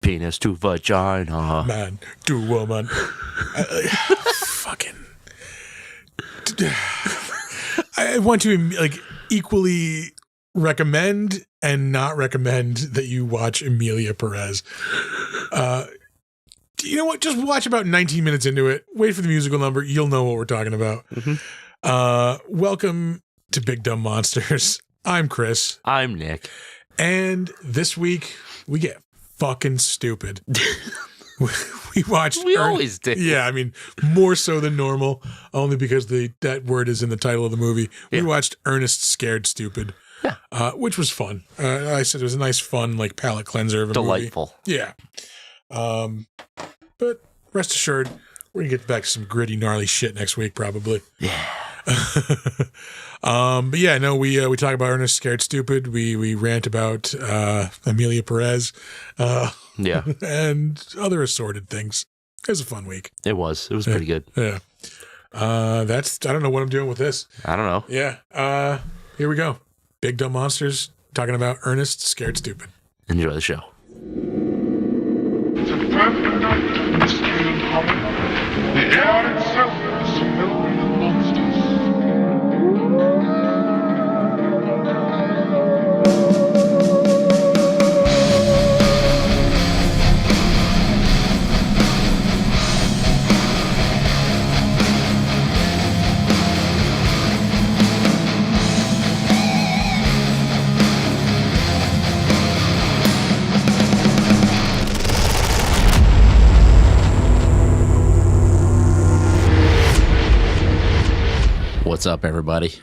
Penis to vagina. Man to woman. Fucking. I want to like equally recommend and not recommend that you watch Emilia Perez. You know what? Just watch about 19 minutes into it. Wait for the musical number. You'll know what we're talking about. Mm-hmm. Welcome to Big Dumb Monsters. I'm Chris. I'm Nick. And this week we get fucking stupid. We watched. We always did. Yeah, I mean, more so than normal, only because that word is in the title of the movie. We watched Ernest Scared Stupid, which was fun. I said it was a nice, fun, like palate cleanser of a delightful movie. Yeah. But rest assured, we're gonna get back to some gritty, gnarly shit next week, probably. Yeah. But yeah, no, we talk about Ernest Scared Stupid. We rant about Emilia Perez, and other assorted things. It was a fun week. It was pretty good. Yeah. I don't know what I'm doing with this. I don't know. Yeah. Here we go. Big Dumb Monsters talking about Ernest Scared Stupid. Enjoy the show. It's a perfect night for mystery and horror. The air itself is filled with monsters. What's up, everybody?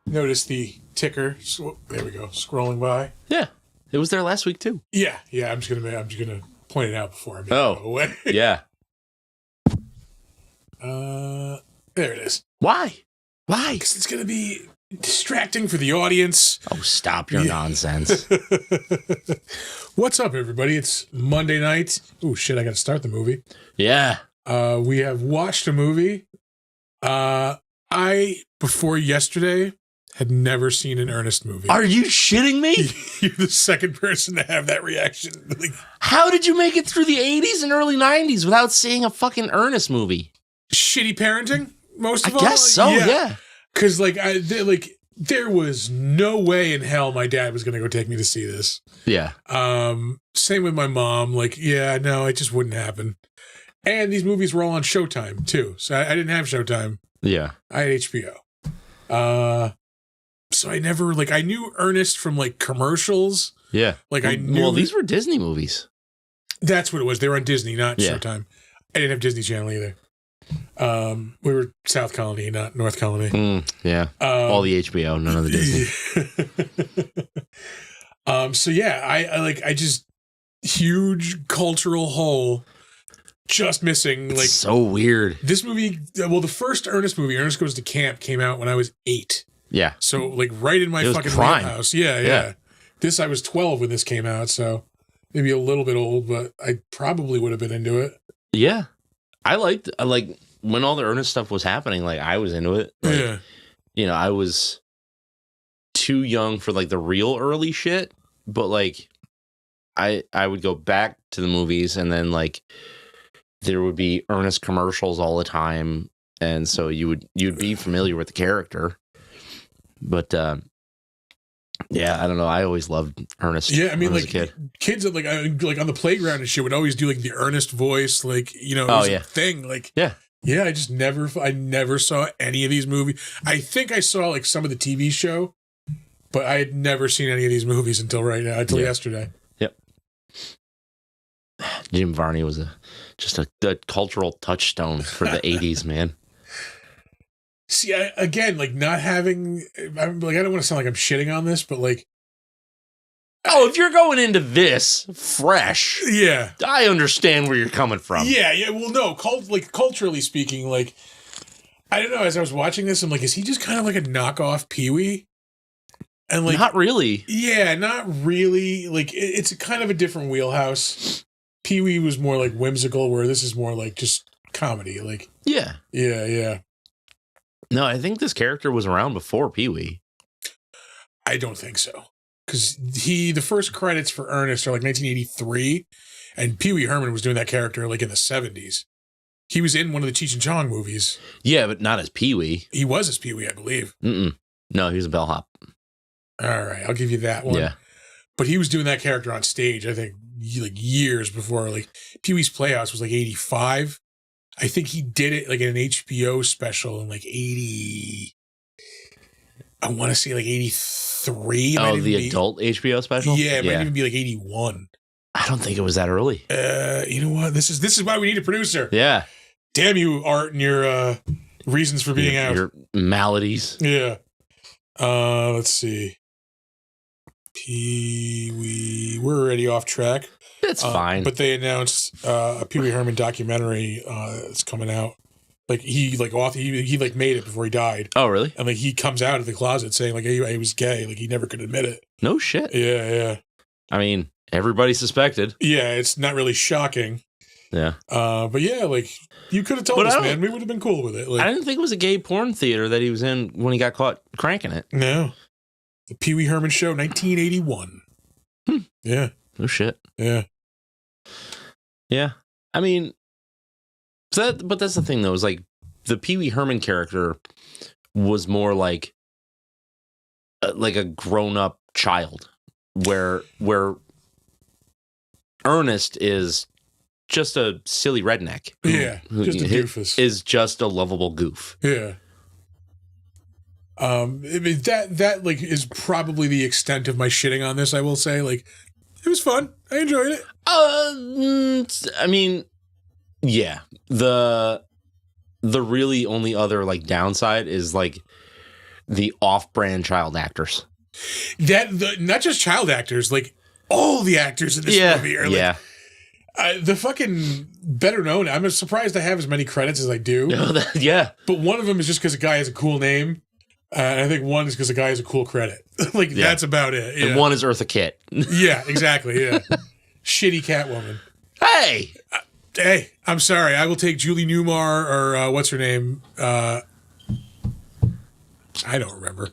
Notice the ticker. There we go. Scrolling by. Yeah, it was there last week too. Yeah. I'm just gonna point it out before I go away. Yeah. There it is. Why? Because it's gonna be distracting for the audience. Oh, stop your nonsense. What's up, everybody? It's Monday night. Oh shit! I gotta start the movie. Yeah. We have watched a movie. I, before yesterday, had never seen an Ernest movie. Are you shitting me? You're the second person to have that reaction. Like, how did you make it through the 80s and early 90s without seeing a fucking Ernest movie? Shitty parenting, most of all? I guess so, yeah. Because, there was no way in hell my dad was going to go take me to see this. Yeah. Same with my mom. No, it just wouldn't happen. And these movies were all on Showtime, too. So I didn't have Showtime. Yeah. I had HBO. So I never, I knew Ernest from, commercials. Yeah. I knew. Well, these were Disney movies. That's what it was. They were on Disney, not Showtime. I didn't have Disney Channel either. We were South Colony, not North Colony. Yeah. All the HBO, none of the Disney. So yeah, I just, huge cultural hole. Just missing. It's so weird. This movie, well, the first Ernest movie, Ernest Goes to Camp, came out when I was 8. Yeah. So, right in my fucking house. Yeah. This, I was 12 when this came out, so maybe a little bit old, but I probably would have been into it. Yeah. I when all the Ernest stuff was happening, I was into it. I was too young for, the real early shit, but, I would go back to the movies and then, there would be Ernest commercials all the time, and so you'd be familiar with the character. But yeah, I don't know. I always loved Ernest. Yeah, I mean, as a kid. Kids on the playground and shit would always do the Ernest voice, it was a thing. Yeah, I never saw any of these movies. I think I saw some of the TV show, but I had never seen any of these movies until yesterday. Yep. Jim Varney was just a cultural touchstone for the 80s, man. See, again, like not having, I'm like, I don't want to sound like I'm shitting on this, but like, oh, if you're going into this fresh, yeah, I understand where you're coming from. Yeah. Well, no, culturally speaking, like, I don't know. As I was watching this, I'm like, is he just kind of like a knockoff Pee-wee? And like, not really. Yeah, not really. Like, it's kind of a different wheelhouse. Pee-wee was more like whimsical, where this is more like just comedy. Like, yeah. No, I think this character was around before Pee-wee. I don't think so. Because the first credits for Ernest are like 1983, and Pee-wee Herman was doing that character like in the 70s. He was in one of the Cheech and Chong movies. Yeah, but not as Pee-wee. He was as Pee-wee, I believe. No, he was a bellhop. All right, I'll give you that one. Yeah. But he was doing that character on stage, I think, like years before. Like, Pee-wee's Playhouse was like 85. I think he did it like in an HBO special in like 80. I want to say like 83. Oh, the adult HBO special? Yeah, it might even be like 81. I don't think it was that early. You know what? This is why we need a producer. Yeah. Damn you, Art, and your reasons for being out. Your maladies. Yeah. Let's see. Pee-wee. We're already off track. It's fine. But they announced a Pee-wee Herman documentary that's coming out. Like he made it before he died. Oh, really? And like he comes out of the closet saying like he was gay. Like he never could admit it. No shit. Yeah. I mean, everybody suspected. Yeah, it's not really shocking. Yeah. But yeah, like you could have told us, man. We would have been cool with it. Like, I didn't think it was a gay porn theater that he was in when he got caught cranking it. No. The Pee-wee Herman Show, 1981. Yeah. No shit. Yeah. Yeah. I mean, but that's the thing, though, is like the Pee-wee Herman character was more like a grown-up child, where Ernest is just a silly redneck. Yeah. Just a doofus. Is just a lovable goof. Yeah. I mean, that like is probably the extent of my shitting on this. I will say, like, it was fun. I enjoyed it. I mean, yeah. The really only other like downside is like the off-brand child actors. Not just child actors, like all the actors in this movie are like, the fucking better known. I'm surprised I have as many credits as I do. Yeah. But one of them is just because a guy has a cool name. And I think one is because the guy has a cool credit. That's about it. Yeah. And one is Eartha Kitt. Yeah, exactly. Yeah. Shitty Catwoman. Hey! Hey, I'm sorry. I will take Julie Newmar or what's her name? I don't remember.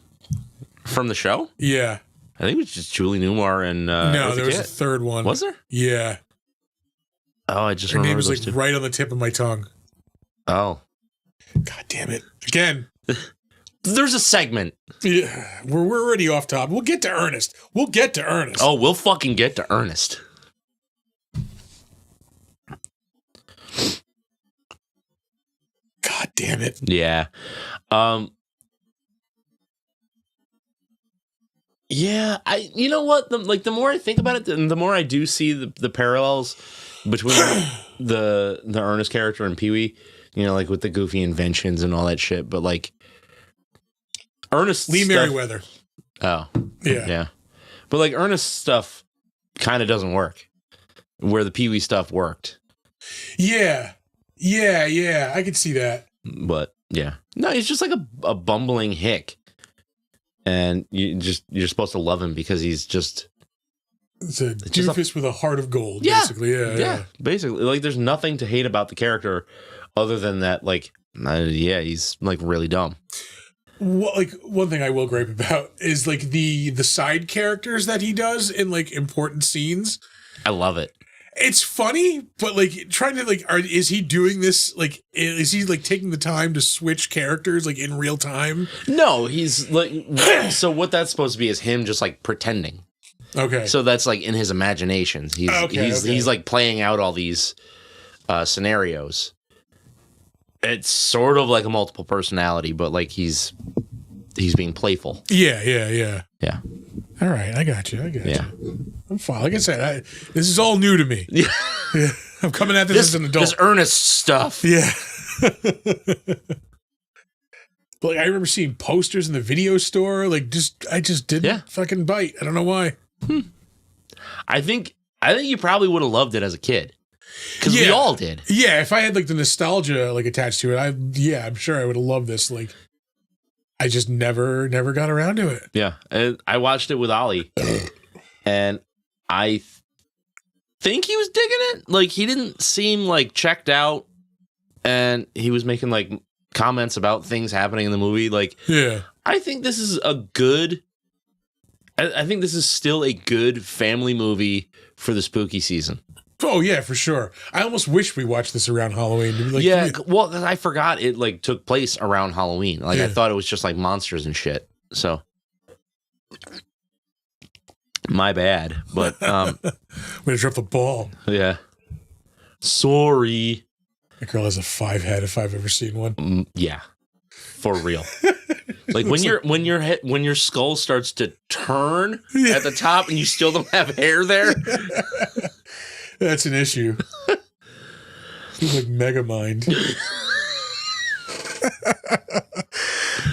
From the show? Yeah. I think it was just Julie Newmar and no, Eartha there was Kitt. a third one. Was there? Yeah. Oh, I just her remember name was like two. right on the tip of my tongue. Oh. God damn it. Again. There's a segment. Yeah, we're already off top. We'll get to Ernest. Oh, we'll fucking get to Ernest. God damn it. Yeah. Yeah, you know what? The more I think about it, the more I do see the parallels between the Ernest character and Pee-wee, you know, like with the goofy inventions and all that shit, but like Ernest Lee Merriweather. Oh. Yeah. Yeah. But like Ernest stuff kind of doesn't work where the Pee-wee stuff worked. Yeah. I could see that. But yeah. No, he's just like a bumbling hick. And you're supposed to love him because he's just it's a doofus with a heart of gold, basically. Yeah. Basically. Like there's nothing to hate about the character other than that, like, he's like really dumb. Well, like one thing I will gripe about is like the side characters that he does in like important scenes. I love it. It's funny, but like trying to like, is he doing this? Like, is he like taking the time to switch characters like in real time? No, he's like, so what that's supposed to be is him just like pretending. Okay. So that's like in his imaginations. He's like playing out all these scenarios. It's sort of like a multiple personality, but like he's being playful. Yeah. Yeah. All right, I got you. Yeah. I'm fine. Like I said, this is all new to me. Yeah. I'm coming at this as an adult. This Ernest stuff. Yeah. But like, I remember seeing posters in the video store. Like, I just didn't fucking bite. I don't know why. I think you probably would have loved it as a kid. Because we all did. Yeah, if I had like the nostalgia like attached to it, I'm sure I would have loved this. Like, I just never got around to it. Yeah, and I watched it with Ollie, and I think he was digging it. Like, he didn't seem like checked out, and he was making like comments about things happening in the movie. Like, I think this is a good. I think this is still a good family movie for the spooky season. Oh yeah, for sure. I almost wish we watched this around Halloween. Like, yeah, well, I forgot it like took place around Halloween. Like I thought it was just like monsters and shit. So my bad, but I'm gonna drop the ball. Yeah, sorry. That girl has a 5 head if I've ever seen one. Yeah, for real. Like when your skull starts to turn at the top and you still don't have hair there. That's an issue. He's like Megamind.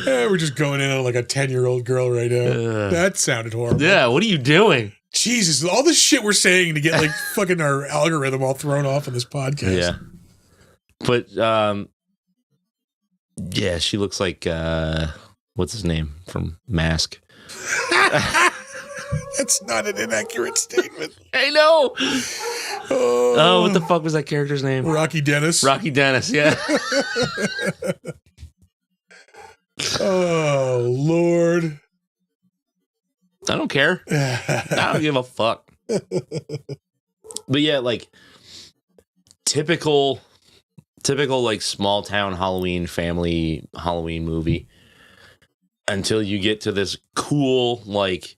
We're just going in on like a 10-year-old girl right now. That sounded horrible. Yeah, what are you doing? Jesus, all this shit we're saying to get like fucking our algorithm all thrown off in this podcast. Yeah. But yeah, she looks like what's his name from Mask? That's not an inaccurate statement. I know. Oh, what the fuck was that character's name? Rocky Dennis. Rocky Dennis, yeah. Oh, Lord. I don't care. I don't give a fuck. But yeah, like typical like small town Halloween family Halloween movie until you get to this cool like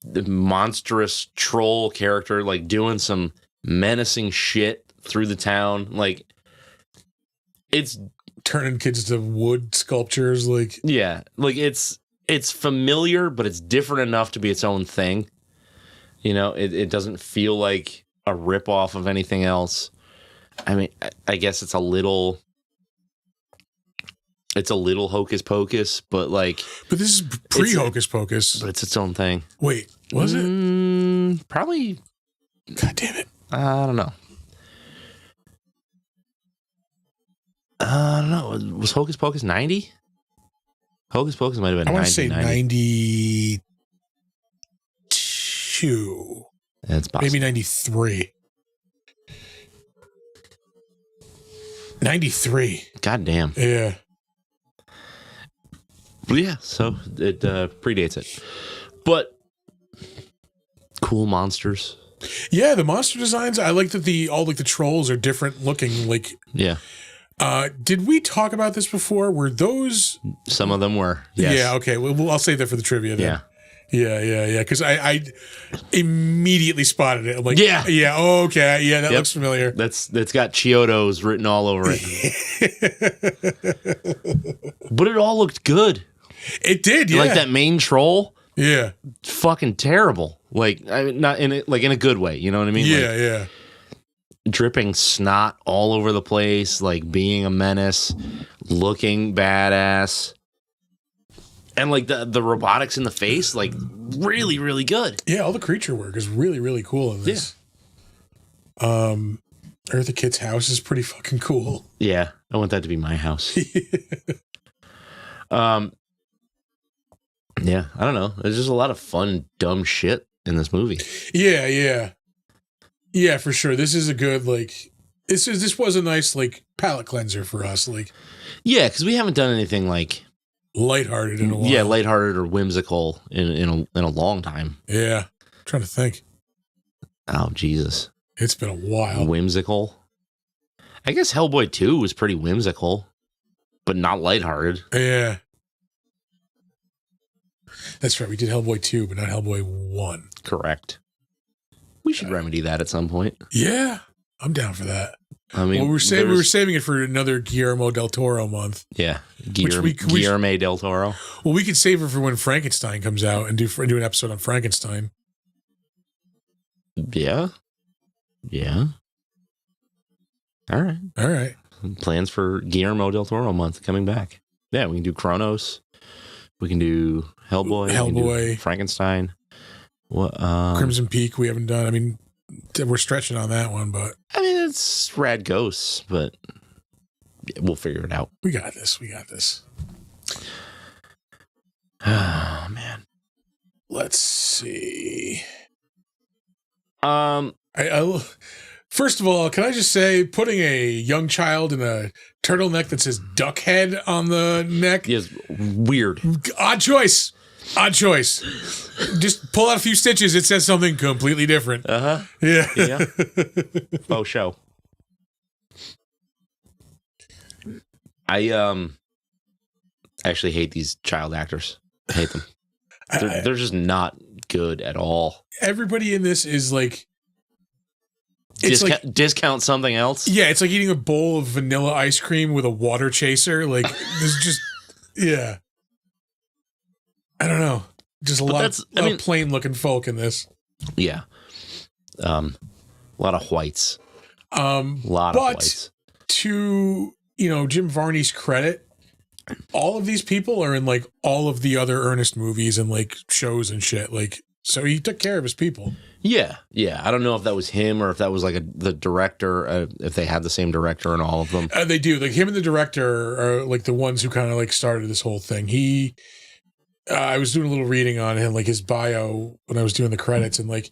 the monstrous troll character like doing some menacing shit through the town. Like it's turning kids to wood sculptures. Like, yeah, like it's familiar, but it's different enough to be its own thing. You know, it doesn't feel like a ripoff of anything else. I mean, I guess it's a little hocus pocus, but like, but this is pre hocus pocus. But it's its own thing. Wait, was it? Probably. God damn it! I don't know. I don't know. Was Hocus Pocus 90? Hocus Pocus might have been 90. I want to say 92. That's possible. Maybe 93. 93. God damn. Yeah. But yeah, so it predates it. But cool monsters. Yeah, the monster designs. I like that all like the trolls are different looking. Like, yeah. Did we talk about this before? Were those? Some of them were. Yes. Yeah. Okay. Well, I'll save that for the trivia then. Yeah. Yeah. Because I immediately spotted it. I'm like, yeah. Oh, okay. Yeah, that looks familiar. That's got Chiodos written all over it. But it all looked good. It did. Yeah. Like that main troll. Yeah. Fucking terrible. Like not in it, like in a good way. You know what I mean? Yeah. Like, yeah. Dripping snot all over the place, like being a menace, looking badass. And like the robotics in the face, like really, really good. Yeah, all the creature work is really, really cool in this. Yeah. Eartha Kitt's house is pretty fucking cool. Yeah, I want that to be my house. Yeah, I don't know. There's just a lot of fun, dumb shit in this movie. Yeah, for sure. This is a good like. This was a nice like palate cleanser for us. Like, yeah, because we haven't done anything like lighthearted in a while. Yeah, lighthearted or whimsical in a long time. Yeah, I'm trying to think. Oh Jesus, it's been a while. Whimsical. I guess Hellboy 2 was pretty whimsical, but not lighthearted. Yeah. That's right. We did Hellboy 2, but not Hellboy 1. Correct. We should remedy that at some point. Yeah, I'm down for that. I mean, we were saving it for another Guillermo del Toro month. Yeah, Guillermo del Toro. Well, we could save it for when Frankenstein comes out and do an episode on Frankenstein. Yeah. All right. Plans for Guillermo del Toro month coming back. Yeah, we can do Kronos. We can do Hellboy. We can do Frankenstein. What? Crimson Peak we haven't done. I mean, we're stretching on that one, but I mean, it's Rad Ghosts, but we'll figure it out. We got this. Oh man. Let's see. First of all, can I just say, putting a young child in a turtleneck that says duck head on the neck is weird. Odd choice. Just pull out a few stitches. It says something completely different. Yeah. Faux show. I actually hate these child actors. I hate them. They're just not good at all. Everybody in this is like... discount something else? Yeah, it's like eating a bowl of vanilla ice cream with a water chaser. Like, there's just... Yeah. I don't know. Just a lot of plain-looking folk in this. Yeah. A lot of whites. Whites. To, Jim Varney's credit, all of these people are in, like, all of the other Ernest movies and, like, shows and shit. Like, so he took care of his people. Yeah. I don't know if that was him or if that was like the director, if they had the same director in all of them. They do. Like, him and the director are like the ones who kind of like started this whole thing. I was doing a little reading on him, like his bio when I was doing the credits, and like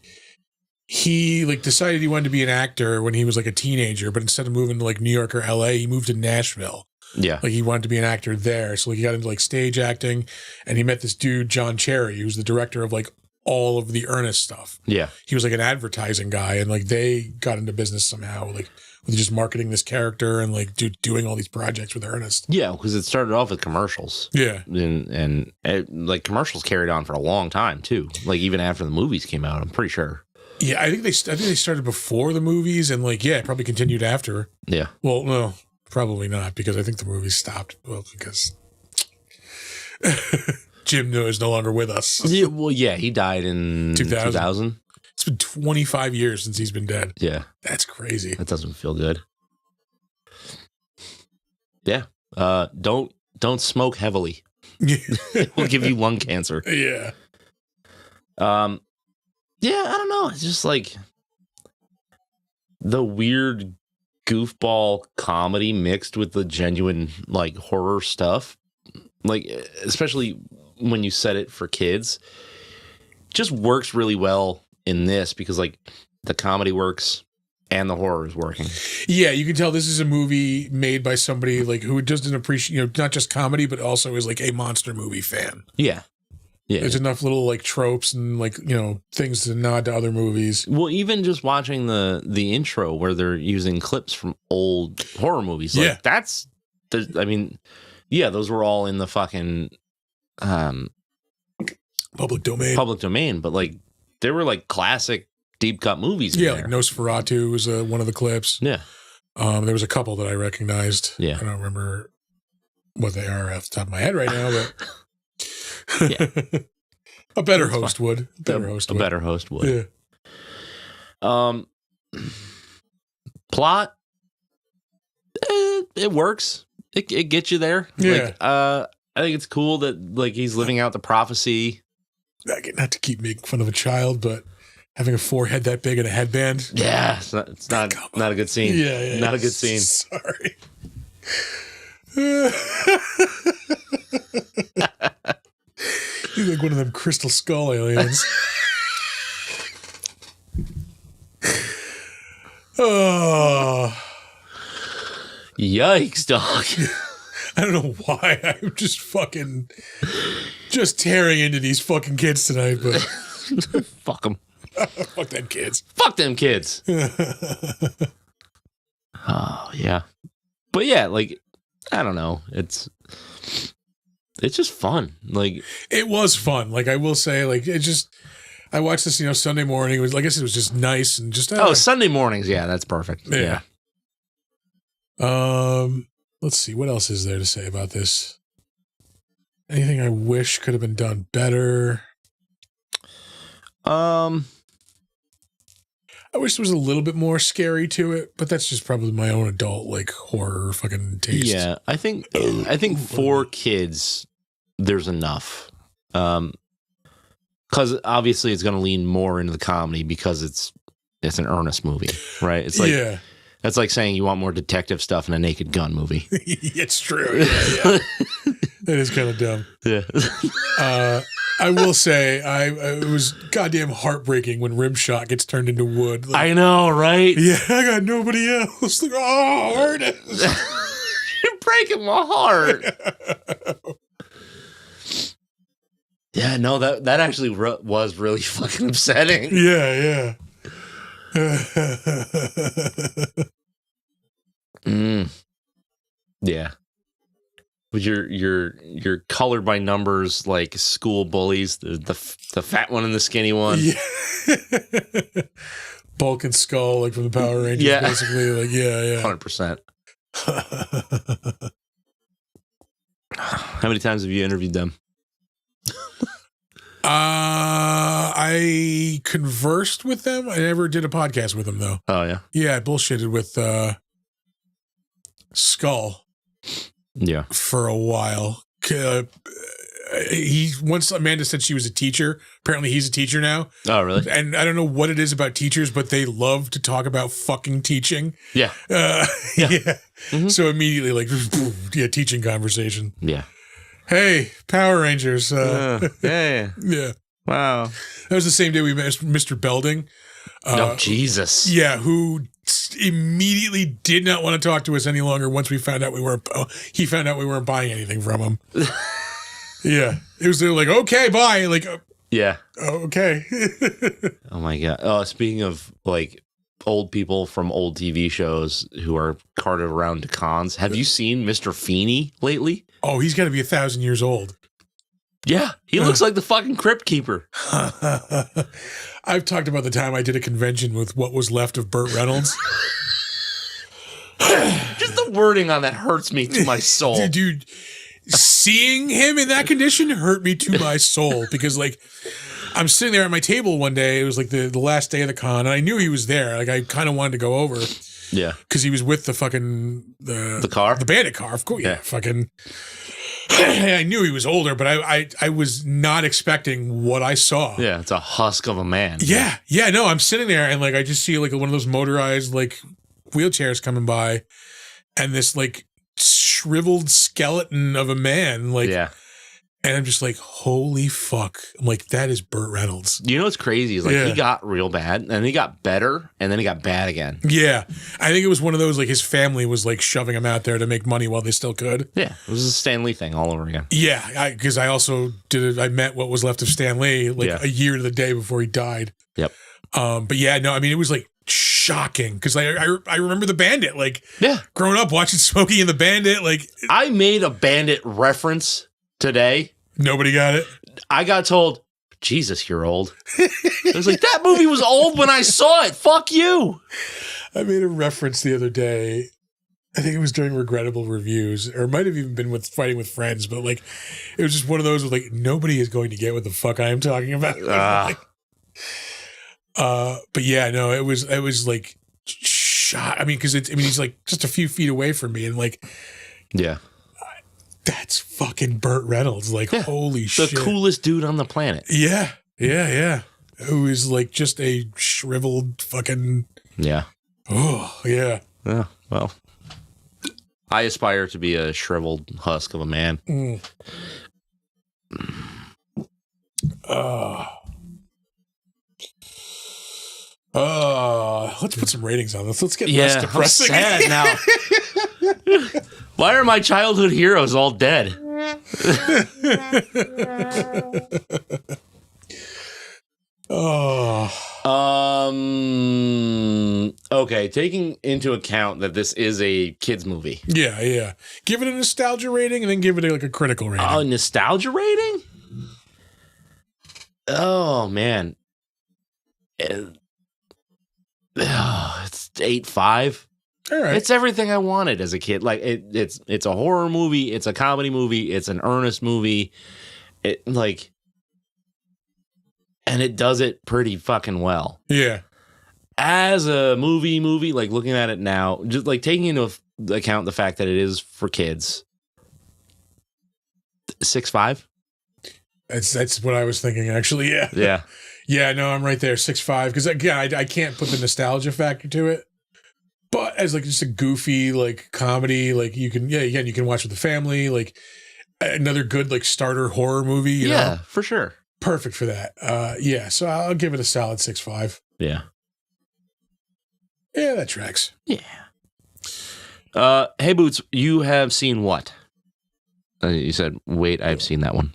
he like decided he wanted to be an actor when he was like a teenager, but instead of moving to like New York or LA, he moved to Nashville. Yeah. Like he wanted to be an actor there. So like he got into like stage acting, and he met this dude, John Cherry, who's the director of like all of the Ernest stuff. Yeah. He was like an advertising guy, and like they got into business somehow, like with just marketing this character and like doing all these projects with Ernest. Yeah, because it started off with commercials. Yeah. And like commercials carried on for a long time too. Like even after the movies came out, I'm pretty sure. Yeah, I think they started before the movies, and like probably continued after. Yeah. Well, no, probably not, because I think the movies stopped. Well, because Jim is no longer with us. Yeah, well, yeah, he died in 2000. It's been 25 years since he's been dead. Yeah. That's crazy. That doesn't feel good. Yeah. Don't smoke heavily. It will give you lung cancer. Yeah. Yeah, I don't know. It's just like the weird goofball comedy mixed with the genuine like horror stuff. Like, especially when you set it for kids, just works really well in this because like the comedy works and the horror is working. Yeah, you can tell this is a movie made by somebody like who doesn't appreciate, not just comedy, but also is like a monster movie fan. Yeah. There's enough little like tropes and like, things to nod to other movies. Well, even just watching the intro where they're using clips from old horror movies. Like, those were all in the fucking public domain, but like they were like classic deep cut movies. Yeah, like Nosferatu was one of the clips. Yeah. There was a couple that I recognized. Yeah. I don't remember what they are off the top of my head right now, but yeah. A better host would. A better host would. Yeah. Plot. It works. It gets you there. Yeah. Like, I think it's cool that like he's living out the prophecy. Not to keep making fun of a child, but having a forehead that big and a headband. Yeah, it's not a good scene. Yeah. Not a good scene. Sorry. He's like one of them crystal skull aliens. Oh. Yikes, dog. I don't know why. I'm just tearing into these fucking kids tonight, but fuck them. Fuck them kids. Fuck them kids. Oh, yeah. But yeah, like, I don't know. It's just fun. Like, it was fun. Like, I will say, like, I watched this, Sunday morning. It was, I guess it was just nice and just. Sunday mornings. Yeah, that's perfect. Yeah. Let's see. What else is there to say about this? Anything I wish could have been done better? I wish there was a little bit more scary to it, but that's just probably my own adult like horror fucking taste. Yeah, I think for kids, there's enough. Because obviously it's going to lean more into the comedy because it's an earnest movie, right? It's like that's like saying you want more detective stuff in a Naked Gun movie. It's true. Yeah. That is kind of dumb. Yeah. I will say, it was goddamn heartbreaking when Rimshot gets turned into wood. Like, I know, right? Yeah, I got nobody else. Like, oh, Ernest. You're breaking my heart. Yeah, no, that actually was really fucking upsetting. Yeah. Yeah. With your colored by numbers like school bullies, the fat one and the skinny one. Yeah. Bulk and Skull, like from the Power Rangers, basically. Like, yeah. 100%. How many times have you interviewed them? I conversed with them. I never did a podcast with them, though. Oh, yeah? Yeah, I bullshitted with Skull. Yeah. For a while. Once Amanda said she was a teacher. Apparently he's a teacher now. Oh, really? And I don't know what it is about teachers, but they love to talk about fucking teaching. Yeah. Yeah. Mm-hmm. So immediately, like, teaching conversation. Yeah. Hey, Power Rangers. Yeah. Wow. That was the same day we met Mr. Belding. Oh, Jesus. Yeah, who immediately did not want to talk to us any longer once we found out he found out we weren't buying anything from him. Yeah. It was like, okay, bye. Like, yeah. Okay. Oh my God. Speaking of like old people from old TV shows who are carted around to cons, have you seen Mr. Feeney lately? Oh, he's got to be 1,000 years old. Yeah. He looks like the fucking Crypt Keeper. I've talked about the time I did a convention with what was left of Burt Reynolds. Just the wording on that hurts me to my soul. Dude, seeing him in that condition hurt me to my soul because, like, I'm sitting there at my table one day. It was like the last day of the con, and I knew he was there. Like, I kind of wanted to go over. Yeah. Because he was with the fucking... The car? The bandit car, of course. Yeah, fucking... I knew he was older, but I was not expecting what I saw. Yeah, it's a husk of a man. Yeah, no, I'm sitting there and like I just see like one of those motorized like wheelchairs coming by, and this like shriveled skeleton of a man, like, yeah. And I'm just like, holy fuck! I'm like, that is Burt Reynolds. You know what's crazy is like he got real bad, and then he got better, and then he got bad again. Yeah, I think it was one of those like his family was like shoving him out there to make money while they still could. Yeah, it was a Stan Lee thing all over again. Yeah, because I also I met what was left of Stan Lee like a year to the day before he died. Yep. But yeah, no, I mean it was like shocking because I remember the Bandit like growing up watching Smokey and the Bandit. Like I made a Bandit reference today. Nobody got it. I got told, Jesus, you're old. I was like, that movie was old when I saw it. Fuck you. I made a reference the other day. I think it was during Regrettable Reviews, or it might have even been with Fighting with Friends, but like it was just one of those with like nobody is going to get what the fuck I am talking about. But yeah, no, it was like shot. I mean, because he's like just a few feet away from me, and like that's fucking Burt Reynolds. Like, holy shit. The coolest dude on the planet. Yeah. Who is like just a shriveled fucking... Yeah. Oh, yeah. Yeah, well. I aspire to be a shriveled husk of a man. Let's put some ratings on this. Let's get less depressing. I'm sad now. Why are my childhood heroes all dead? Okay, taking into account that this is a kids movie. Yeah. Give it a nostalgia rating and then give it like a critical rating. Oh, nostalgia rating? Oh, man. It's 8.5. All right. It's everything I wanted as a kid. Like it's a horror movie, it's a comedy movie, it's an earnest movie. And it does it pretty fucking well. Yeah. as a movie, like looking at it now, just like taking into account the fact that it is for kids, 6'5". That's what I was thinking, actually. Yeah. Yeah. Yeah, no, I'm right there, 6'5", because again, I can't put the nostalgia factor to it, but as like just a goofy like comedy, like you can watch with the family, like another good like starter horror movie. You know? For sure, perfect for that. So I'll give it a solid 6'5". Yeah, that tracks. Yeah. Hey Boots, you have seen what? You said, wait, I've seen that one.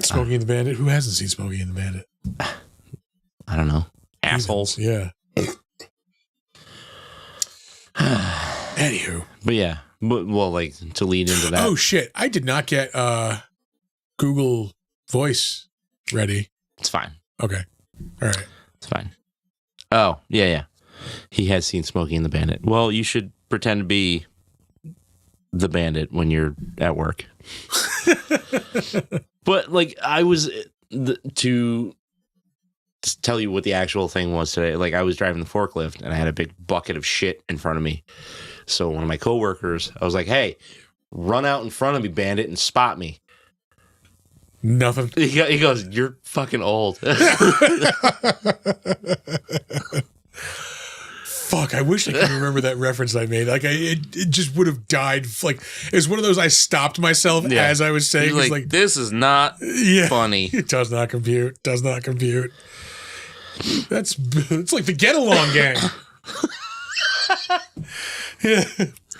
Smokey and the Bandit. Who hasn't seen Smokey and the Bandit? I don't know. Assholes. Yeah. Anywho. But yeah. Well, like to lead into that. Oh shit. I did not get Google Voice ready. It's fine. Okay. All right. It's fine. Oh, yeah. He has seen Smokey and the Bandit. Well, you should pretend to be the bandit when you're at work. But like I was to tell you what the actual thing was today. Like I was driving the forklift and I had a big bucket of shit in front of me. So one of my coworkers, I was like, "Hey, run out in front of me, bandit, and spot me." Nothing. He goes, "You're fucking old." Fuck, I wish I could remember that reference I made. Like, it just would have died. Like, it's one of those I stopped myself as I was saying. Like, this is not funny. It does not compute. It's like the Get Along Gang. Yeah.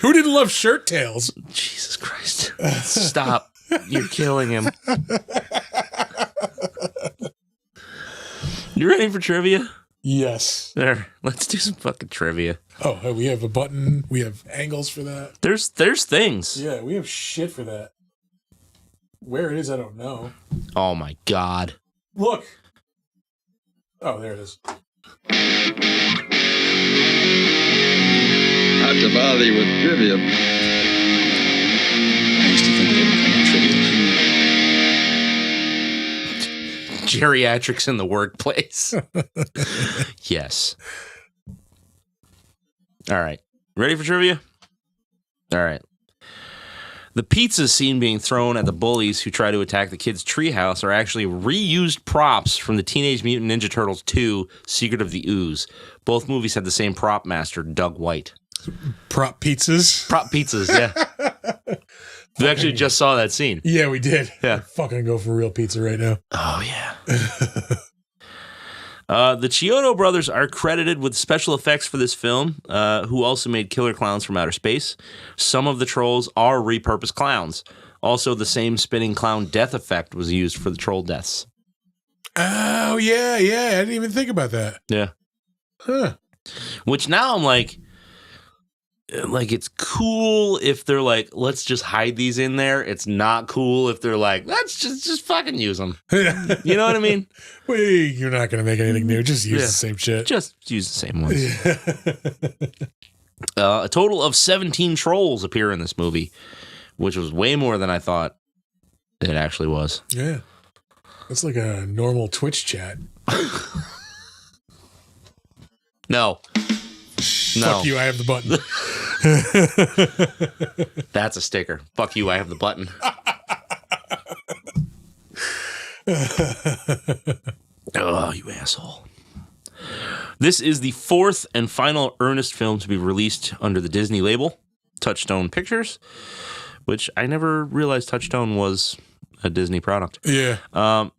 Who didn't love Shirt Tails? Jesus Christ. Stop. You're killing him. You ready for trivia? Yes. There. Let's do some fucking trivia. Oh, we have a button. We have angles for that. There's things. Yeah, we have shit for that. Where it is, I don't know. Oh my God. Look. Oh, there it is. Not to bother you with trivia. I used to think they were kind of trivial. Geriatrics in the workplace. Yes. All right. Ready for trivia? All right. The pizzas seen being thrown at the bullies who try to attack the kids' treehouse are actually reused props from the Teenage Mutant Ninja Turtles 2, Secret of the Ooze. Both movies had the same prop master, Doug White. Prop pizzas? Prop pizzas, yeah. We actually just saw that scene. Yeah, we did. Yeah. I'm fucking go for real pizza right now. Oh, yeah. The Chiodo brothers are credited with special effects for this film, who also made Killer Clowns from Outer Space. Some of the trolls are repurposed clowns. Also, the same spinning clown death effect was used for the troll deaths. Oh, yeah. I didn't even think about that. Yeah. Huh. Which now I'm like it's cool if they're like, let's just hide these in there. It's not cool if they're like, let's just fucking use them. You know what I mean? You're not going to make anything new. Just use the same shit. Just use the same ones. A total of 17 trolls appear in this movie, which was way more than I thought it actually was. Yeah. That's like a normal Twitch chat. No. Fuck you, I have the button. That's a sticker. Fuck you, I have the button. Oh, you asshole. This is the fourth and final Ernest film to be released under the Disney label, Touchstone Pictures, which I never realized Touchstone was a Disney product. Yeah.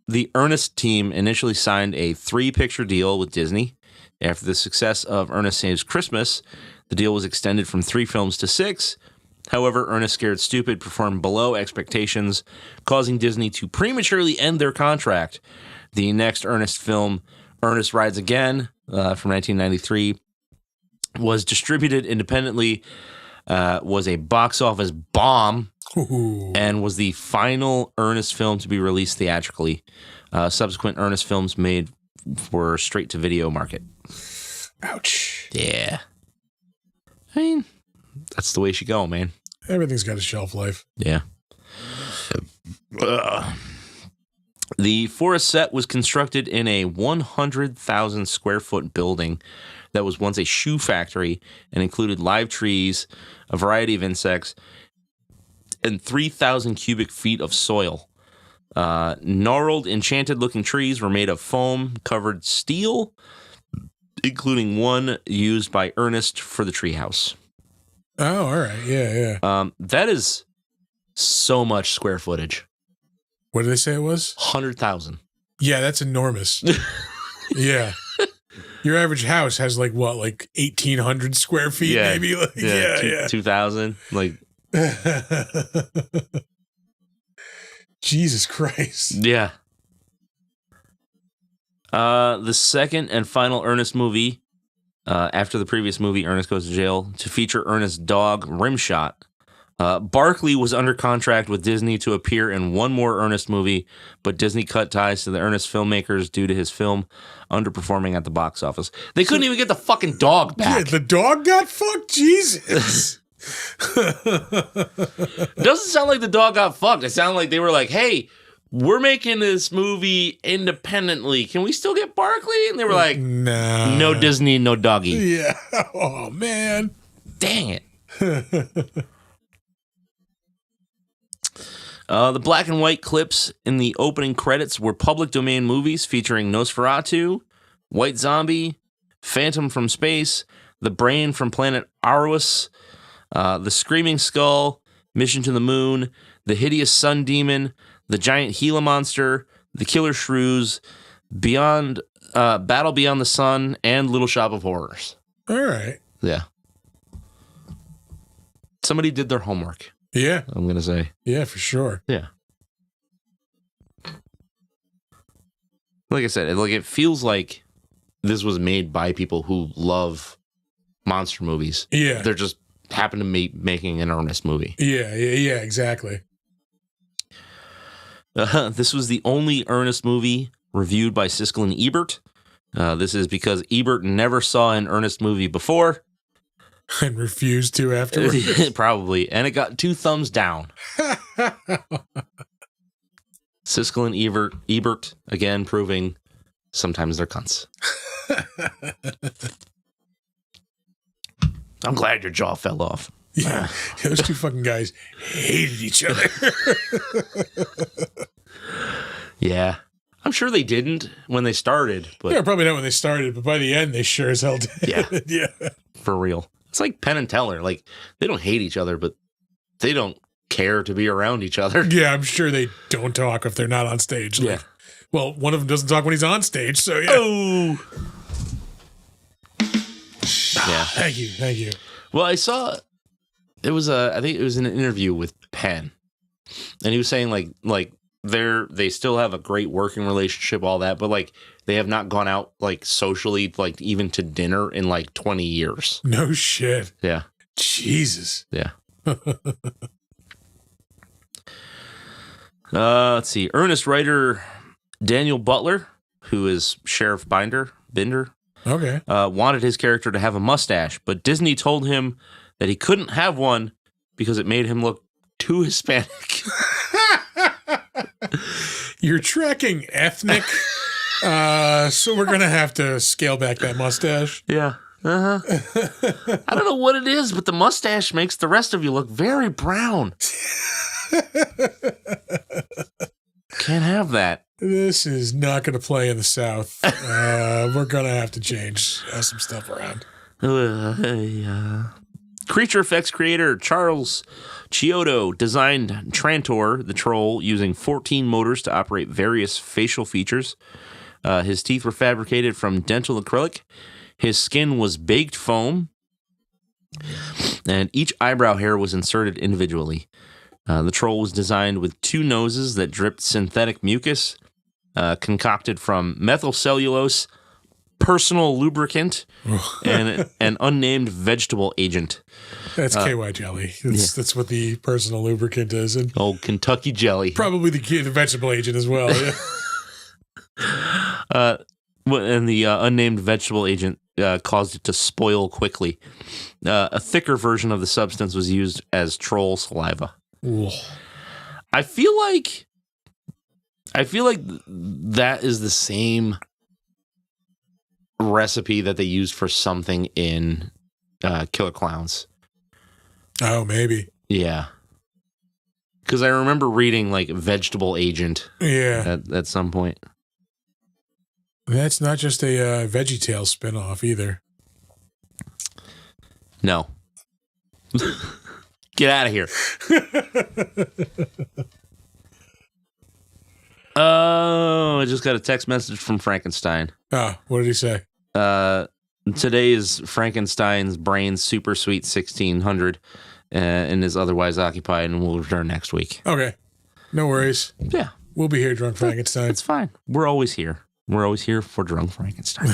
The Ernest team initially signed a 3-picture deal with Disney. After the success of Ernest Saves Christmas, the deal was extended from 3 films to 6. However, Ernest Scared Stupid performed below expectations, causing Disney to prematurely end their contract. The next Ernest film, Ernest Rides Again, from 1993, was distributed independently, was a box office bomb, and was the final Ernest film to be released theatrically. Subsequent Ernest films made for straight-to-video market. Ouch. Yeah. I mean, that's the way it should go, man. Everything's got a shelf life. Yeah. The forest set was constructed in a 100,000 square foot building that was once a shoe factory and included live trees, a variety of insects, and 3,000 cubic feet of soil. Gnarled, enchanted-looking trees were made of foam-covered steel, including one used by Ernest for the treehouse. Oh, all right. Yeah. That is so much square footage. What did they say it was? 100,000. Yeah, that's enormous. Yeah. Your average house has like 1,800 square feet, maybe? Like, yeah. 2,000. Like, Jesus Christ. Yeah. The second and final Ernest movie, after the previous movie, Ernest Goes to Jail, to feature Ernest's dog, Rimshot. Barkley was under contract with Disney to appear in one more Ernest movie, but Disney cut ties to the Ernest filmmakers due to his film underperforming at the box office. They couldn't even get the fucking dog back. Yeah, the dog got fucked? Jesus. It doesn't sound like the dog got fucked. It sounded like they were like, hey, we're making this movie independently. Can we still get Barkley? And they were like, nah. No Disney, no doggy. Yeah. Oh, man. Dang it. The black and white clips in the opening credits were public domain movies featuring Nosferatu, White Zombie, Phantom from Space, The Brain from Planet Arus, The Screaming Skull, Mission to the Moon, The Hideous Sun Demon, The Giant Gila Monster, The Killer Shrews, Beyond Battle Beyond the Sun, and Little Shop of Horrors. All right. Yeah. Somebody did their homework. Yeah. I'm going to say. Yeah, for sure. Yeah. Like I said, it feels like this was made by people who love monster movies. Yeah. They're just happen to be making an Ernest movie. Yeah, exactly. This was the only Ernest movie reviewed by Siskel and Ebert. This is because Ebert never saw an Ernest movie before. And refused to afterwards. Probably. And it got 2 thumbs down. Siskel and Ebert, again, proving sometimes they're cunts. I'm glad your jaw fell off. Yeah, those 2 fucking guys hated each other. Yeah. I'm sure they didn't when they started. But yeah, probably not when they started, but by the end, they sure as hell did. Yeah. Yeah. For real. It's like Penn and Teller. Like, they don't hate each other, but they don't care to be around each other. Yeah, I'm sure they don't talk if they're not on stage. Like, yeah. Well, one of them doesn't talk when he's on stage, so yeah. Oh. Yeah. Thank you. Well, I saw it was I think it was an interview with Penn, and he was saying like they still have a great working relationship, all that, but like they have not gone out like socially, like even to dinner in like 20 years. No shit. Yeah. Jesus. Yeah. Let's see. Ernest writer Daniel Butler, who is Sheriff Binder, okay, wanted his character to have a mustache, but Disney told him that he couldn't have one because it made him look too Hispanic. You're tracking ethnic, so we're gonna have to scale back that mustache. Yeah. I don't know what it is, but the mustache makes the rest of you look very brown. Can't have that. This is not going to play in the South. We're going to have to change some stuff around. Creature effects creator Charles Chiodo designed Trantor, the troll, using 14 motors to operate various facial features. His teeth were fabricated from dental acrylic. His skin was baked foam. And each eyebrow hair was inserted individually. The troll was designed with 2 noses that dripped synthetic mucus, concocted from methyl cellulose, personal lubricant, and an unnamed vegetable agent. That's KY jelly. That's what the personal lubricant is. And old Kentucky jelly. Probably the vegetable agent as well. Yeah. And the unnamed vegetable agent caused it to spoil quickly. A thicker version of the substance was used as troll saliva. Ooh. I feel like I feel like that is the same recipe that they used for something in Killer Clowns. Oh, maybe. Yeah. Because I remember reading like Vegetable Agent. Yeah. At some point. That's not just a VeggieTales spinoff either. No. Get out of here. Oh, I just got a text message from Frankenstein. Oh, what did he say? Today is Frankenstein's brain's super sweet 1600 and is otherwise occupied and will return next week. Okay. No worries. Yeah. We'll be here, Drunk Frankenstein. It's fine. We're always here. We're always here for Drunk Frankenstein.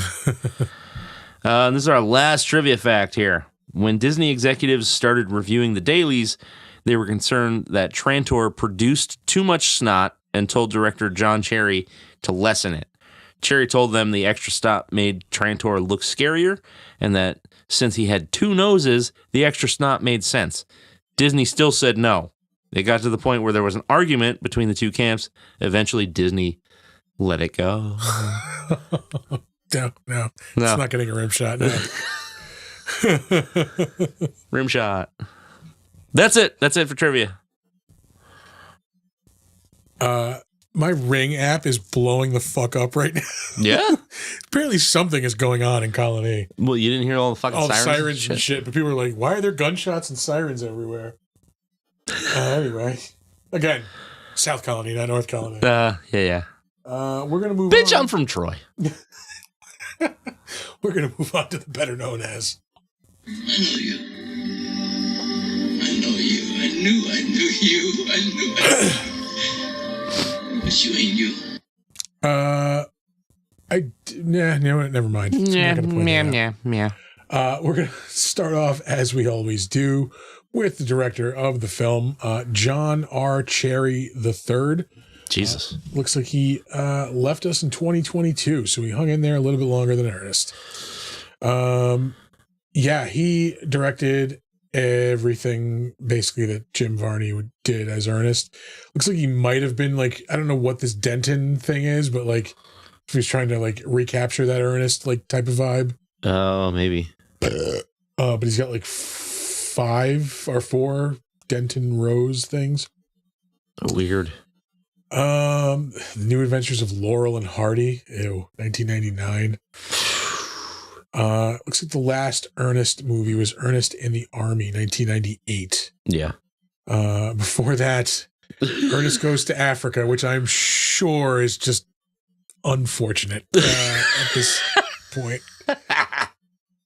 This is our last trivia fact here. When Disney executives started reviewing the dailies, they were concerned that Trantor produced too much snot and told director John Cherry to lessen it. Cherry told them the extra snot made Trantor look scarier, and that since he had two noses, the extra snot made sense. Disney still said no. It got to the point where there was an argument between the two camps. Eventually, Disney let it go. No. It's not getting a rim shot. No. Rim shot. That's it. That's it for trivia. My Ring app is blowing the fuck up right now. Yeah? Apparently something is going on in Colony. Well, you didn't hear all the fucking sirens and shit, but people are like, why are there gunshots and sirens everywhere? Anyway. Again, South Colony, not North Colony. Yeah. We're going to move Bitch, on. I'm from Troy. We're going to move on to the better known as. I know you. I know you. I knew you. I knew. But you ain't you. Never mind. Yeah. We're going to start off, as we always do, with the director of the film, John R. Cherry III. Jesus. Looks like he left us in 2022, so he hung in there a little bit longer than Ernest. He directed everything basically that Jim Varney did as Ernest. Looks like he might have been like, I don't know what this Denton thing is, but like if he's trying to like recapture that Ernest like type of vibe. Oh, maybe. But he's got like 5 or 4 Denton Rose things. Weird. The New Adventures of Laurel and Hardy. Ew, 1999. Looks like the last Ernest movie was Ernest in the Army, 1998. Yeah. Before that, Ernest Goes to Africa, which I'm sure is just unfortunate at this point.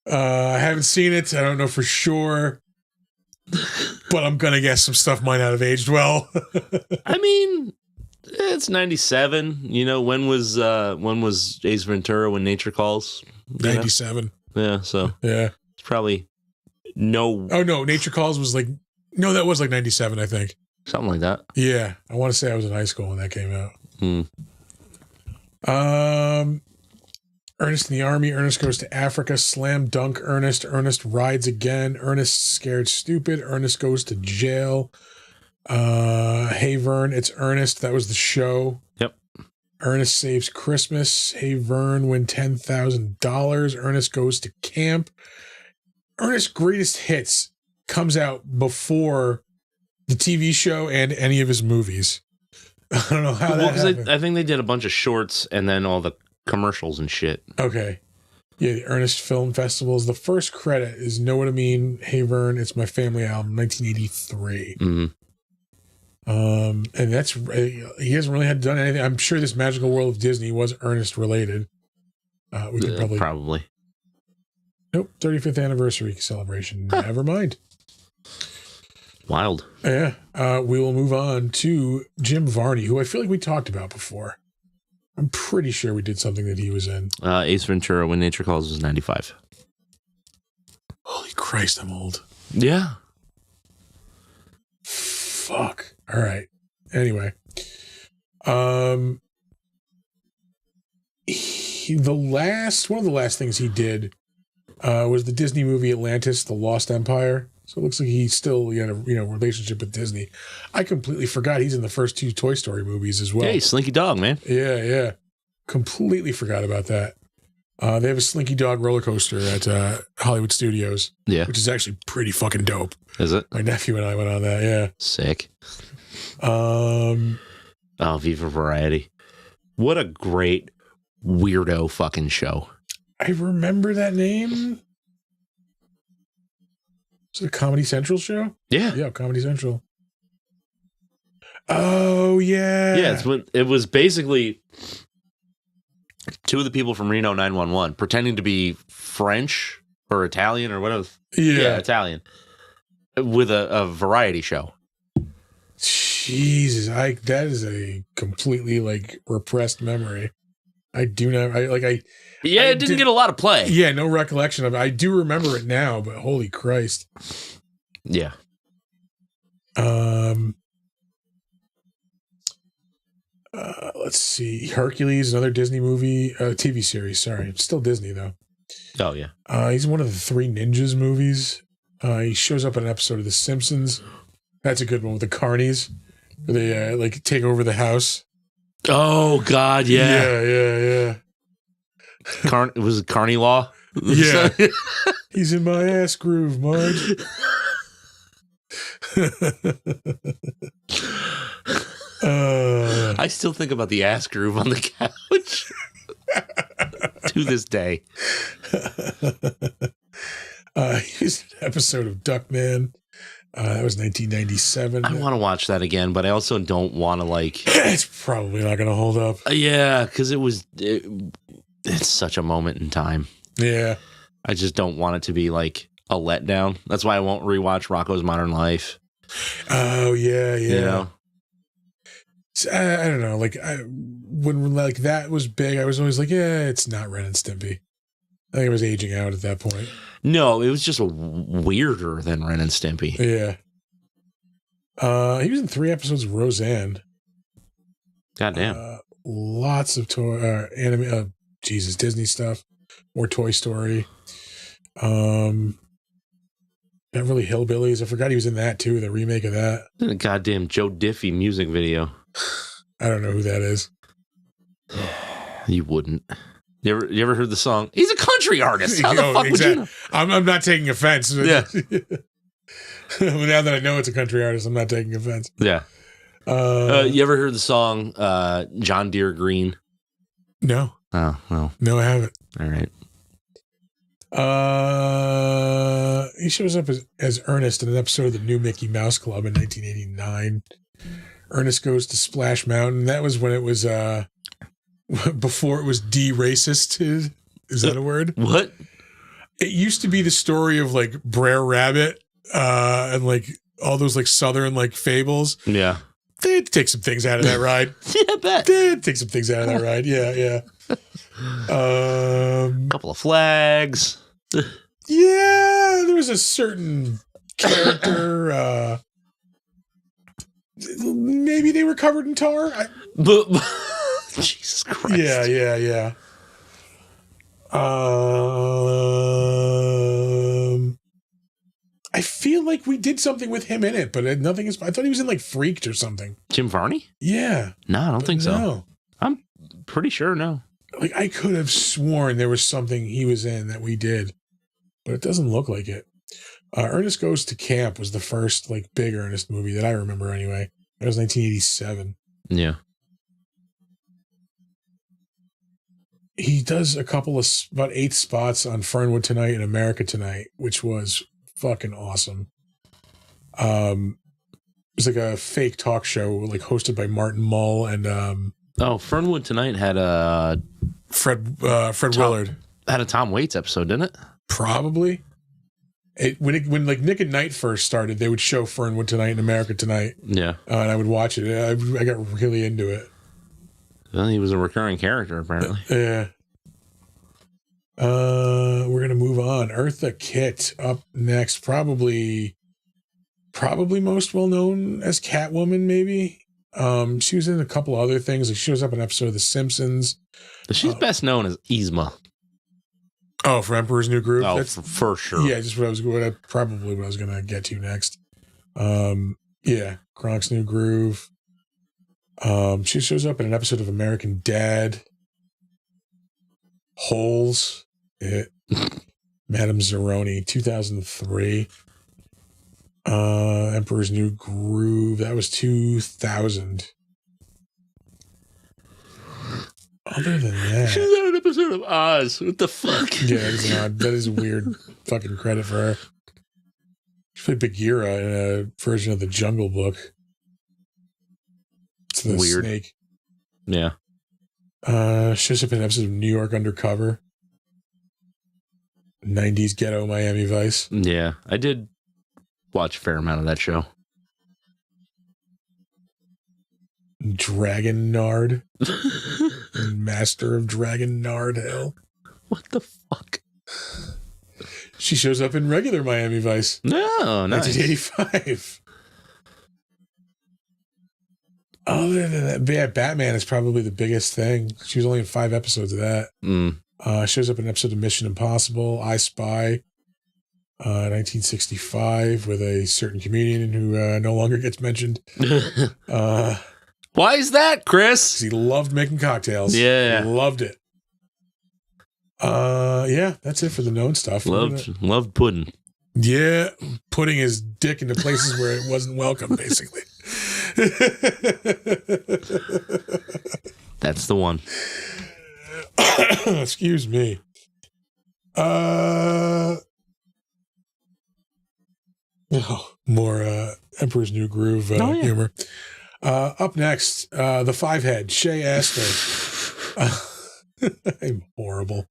I haven't seen it. I don't know for sure, but I'm gonna guess some stuff might not have aged well. I mean, it's 97. You know, when was Ace Ventura: When Nature Calls? 97. Yeah, so yeah, it's probably no. Oh no, Nature Calls was like that was like 97, I think. Something like that. Yeah, I want to say I was in high school when that came out. Ernest in the Army, Ernest Goes to Africa, Slam Dunk Ernest, Ernest Rides Again, Ernest Scared Stupid, Ernest Goes to Jail. Hey Vern, It's Ernest. That was the show. Yep. Ernest Saves Christmas. Hey Vern, Win $10,000. Ernest Goes to Camp. Ernest's Greatest Hits comes out before the TV show and any of his movies. I don't know how that happened. I think they did a bunch of shorts and then all the commercials and shit. Okay. Yeah, the Ernest Film Festivals. The first credit is Know What I Mean, Hey Vern, It's My Family album, 1983. Mm-hmm. And that's, he hasn't really had done anything. I'm sure this Magical World of Disney was Ernest related. We could probably. Nope. 35th anniversary celebration. Never mind. Wild. Yeah. We will move on to Jim Varney, who I feel like we talked about before. I'm pretty sure we did something that he was in. Ace Ventura: When Nature Calls was 95. Holy Christ, I'm old. Yeah. Fuck. All right. Anyway. One of the last things he did was the Disney movie Atlantis, The Lost Empire. So it looks like he's still had a relationship with Disney. I completely forgot he's in the first 2 Toy Story movies as well. Hey, Slinky Dog, man. Yeah. Completely forgot about that. They have a Slinky Dog roller coaster at Hollywood Studios. Yeah. Which is actually pretty fucking dope. Is it? My nephew and I went on that, yeah. Sick. Viva Variety. What a great weirdo fucking show. I remember that name. Is it a Comedy Central show? Yeah. Yeah, Comedy Central. Oh, yeah. Yeah, it was basically 2 of the people from Reno 911 pretending to be French or Italian or whatever. Yeah, Italian. With a variety show. Jesus, that is a completely repressed memory. It didn't get a lot of play. Yeah, no recollection of it. I do remember it now, but holy Christ. Yeah. Let's see. Hercules, another Disney movie, TV series. Sorry, it's still Disney though. Oh yeah. He's in one of the 3 Ninjas movies. He shows up in an episode of The Simpsons. That's a good one with the carnies, where they take over the house. Oh God, yeah. Yeah. Was it Carney Law? Yeah. He's in my ass groove, Marge. I still think about the ass groove on the couch to this day. He was in an episode of Duckman. That was 1997. I want to watch that again, but I also don't want to It's probably not going to hold up. Yeah, because it's such a moment in time. Yeah. I just don't want it to be a letdown. That's why I won't rewatch Rocko's Modern Life. Oh, yeah. You know? I don't know. When that was big, I was always it's not Ren and Stimpy. I think it was aging out at that point. No, it was just weirder than Ren and Stimpy. Yeah. He was in 3 episodes of Roseanne. Goddamn. Lots of Disney stuff. More Toy Story. Beverly Hillbillies. I forgot he was in that too, the remake of that. A goddamn Joe Diffie music video. I don't know who that is. You wouldn't. You ever heard the song? He's a country artist. How the fuck would you know? I'm not taking offense. Yeah. Now that I know it's a country artist, I'm not taking offense. Yeah. You ever heard the song John Deere Green? No. Oh, well. No, I haven't. All right. He shows up as Ernest in an episode of the New Mickey Mouse Club in 1989. Ernest Goes to Splash Mountain. That was when it was before it was de-racisted. Is that a word? What? It used to be the story of Brer Rabbit and all those Southern fables. Yeah. They had to take some things out of that ride. Yeah, I bet. They had to take some things out of that ride. Yeah. Couple of flags. Yeah, there was a certain character. Maybe they were covered in tar. Jesus Christ. Yeah. I feel like we did something with him in it, but nothing is. I thought he was in Freaked or something. Jim Varney? Yeah. No, I don't think so. No. I'm pretty sure no. I could have sworn there was something he was in that we did, but it doesn't look like it. Ernest Goes to Camp was the first big Ernest movie that I remember anyway. That was 1987. Yeah. He does a couple of about 8 spots on Fernwood Tonight and America Tonight, which was fucking awesome. It was a fake talk show hosted by Martin Mull and Fernwood Tonight had Fred Willard. Had a Tom Waits episode, didn't it? Probably. When Nick at Night first started, they would show Fernwood Tonight and America Tonight. Yeah. And I would watch it. I got really into it. Well, he was a recurring character, apparently. Yeah. We're going to move on. Eartha Kitt up next. Probably most well known as Catwoman, maybe. She was in a couple other things. She shows up in an episode of The Simpsons. She's best known as Yzma. Oh, for Emperor's New Groove? Oh, for sure. Yeah, just what I was going to get to next. Yeah, Gronk's New Groove. She shows up in an episode of American Dad. Holes. Madame Zeroni, 2003. Emperor's New Groove. That was 2000. Other than that, she's on an episode of Oz. What the fuck? Yeah, that is a weird fucking credit for her. She played Bagheera in a version of the Jungle Book. It's the weird snake. Yeah. Shows up in an episode of New York Undercover. 90s Ghetto Miami Vice. Yeah, I did watch a fair amount of that show. Dragon Nard. Master of Dragon Nard Hell. What the fuck? She shows up in regular Miami Vice. No, nice. 1985. Other than that, yeah, Batman is probably the biggest thing. She was only in 5 episodes of that. Shows up in an episode of Mission Impossible, I Spy, 1965, with a certain comedian who no longer gets mentioned. Why is that, Chris? He loved making cocktails. Yeah. He loved it. Yeah, that's it for the known stuff. Loved pudding. Yeah, putting his dick into places where it wasn't welcome, basically. That's the one. Excuse me. More Emperor's New Groove humor. Up next, the Fivehead, Shay Astor. I'm horrible.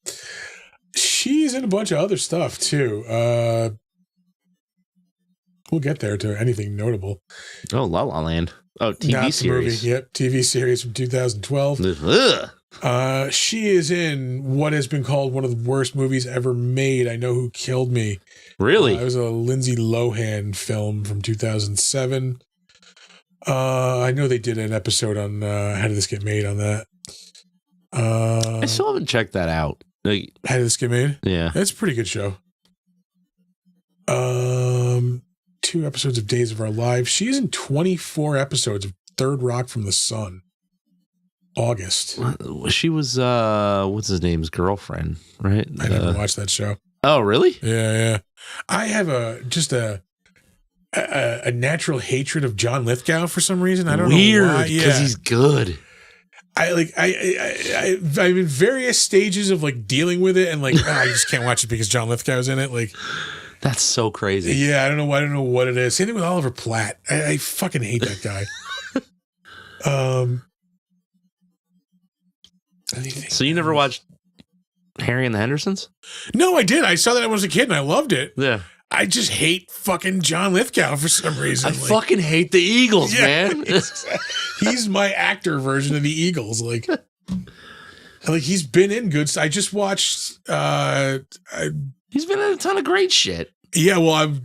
She's in a bunch of other stuff too. We'll get there to anything notable. Oh, La La Land. Oh, TV series. Movie. Yep, TV series from 2012. She is in what has been called one of the worst movies ever made. I Know Who Killed Me. Really? It was a Lindsay Lohan film from 2007. I know they did an episode on how did this get made on that. I still haven't checked that out. Like, how did this get made? Yeah, it's a pretty good show. 2 episodes of Days of Our Lives. She's in 24 episodes of Third Rock from the Sun. August. She was what's his name's girlfriend, right? I never watched that show. Oh, really? Yeah. I have a natural hatred of John Lithgow for some reason. I don't know why. Because he's good. I'm in various stages of like dealing with it, and like I just can't watch it because John Lithgow's in it. Like, that's so crazy. Yeah, I don't know what it is. Same thing with Oliver Platt. I fucking hate that guy. So you never watched Harry and the Hendersons? No, I did. I saw that when I was a kid and I loved it. Yeah. I just hate fucking John Lithgow for some reason. I fucking hate the Eagles, man. He's my actor version of the Eagles. Like he's been in good stuff. I just watched. He's been in a ton of great shit. Yeah, well, I'm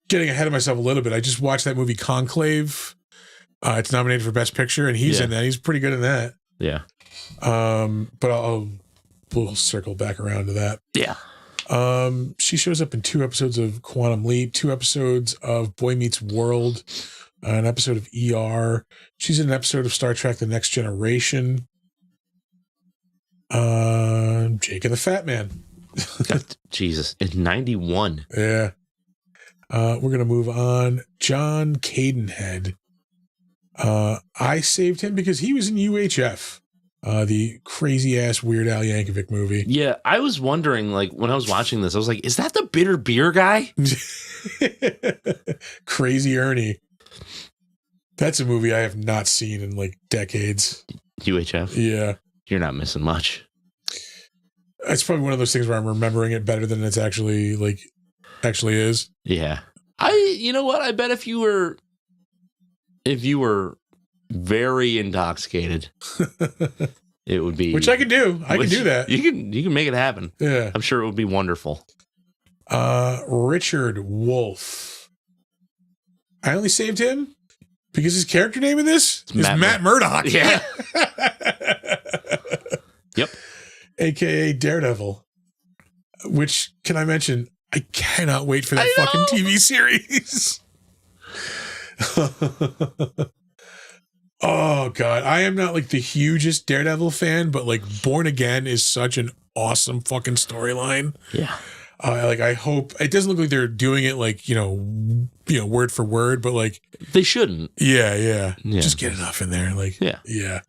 getting ahead of myself a little bit. I just watched that movie Conclave. It's nominated for Best Picture, and he's in that. He's pretty good in that. Yeah. But we'll circle back around to that. Yeah. She shows up in 2 episodes of Quantum Leap, 2 episodes of Boy Meets World, an episode of ER. She's in an episode of Star Trek: The Next Generation. Jake and the Fat Man. Jesus, in 91. Yeah. We're gonna move on. John Cadenhead. I saved him because he was in UHF. The crazy ass Weird Al Yankovic movie. Yeah, I was wondering, like, when I was watching this, I was like, is that the bitter beer guy? Crazy Ernie. That's a movie I have not seen in like decades. UHF? Yeah. You're not missing much. It's probably one of those things where I'm remembering it better than it's actually is. Yeah. You know what? I bet if you were very intoxicated, it would be, which I could do. I can do that. You can make it happen. Yeah. I'm sure it would be wonderful. Richard Wolff. I only saved him because his character name in this is Matt Murdock. Yeah. Yep. AKA Daredevil. which can I mention? I cannot wait for that fucking TV series. Oh God, I am not like the hugest Daredevil fan, but like Born Again is such an awesome fucking storyline. Yeah. Like I hope it doesn't look like they're doing it like, word for word, but like they shouldn't. Yeah. Just get enough in there. Like, yeah.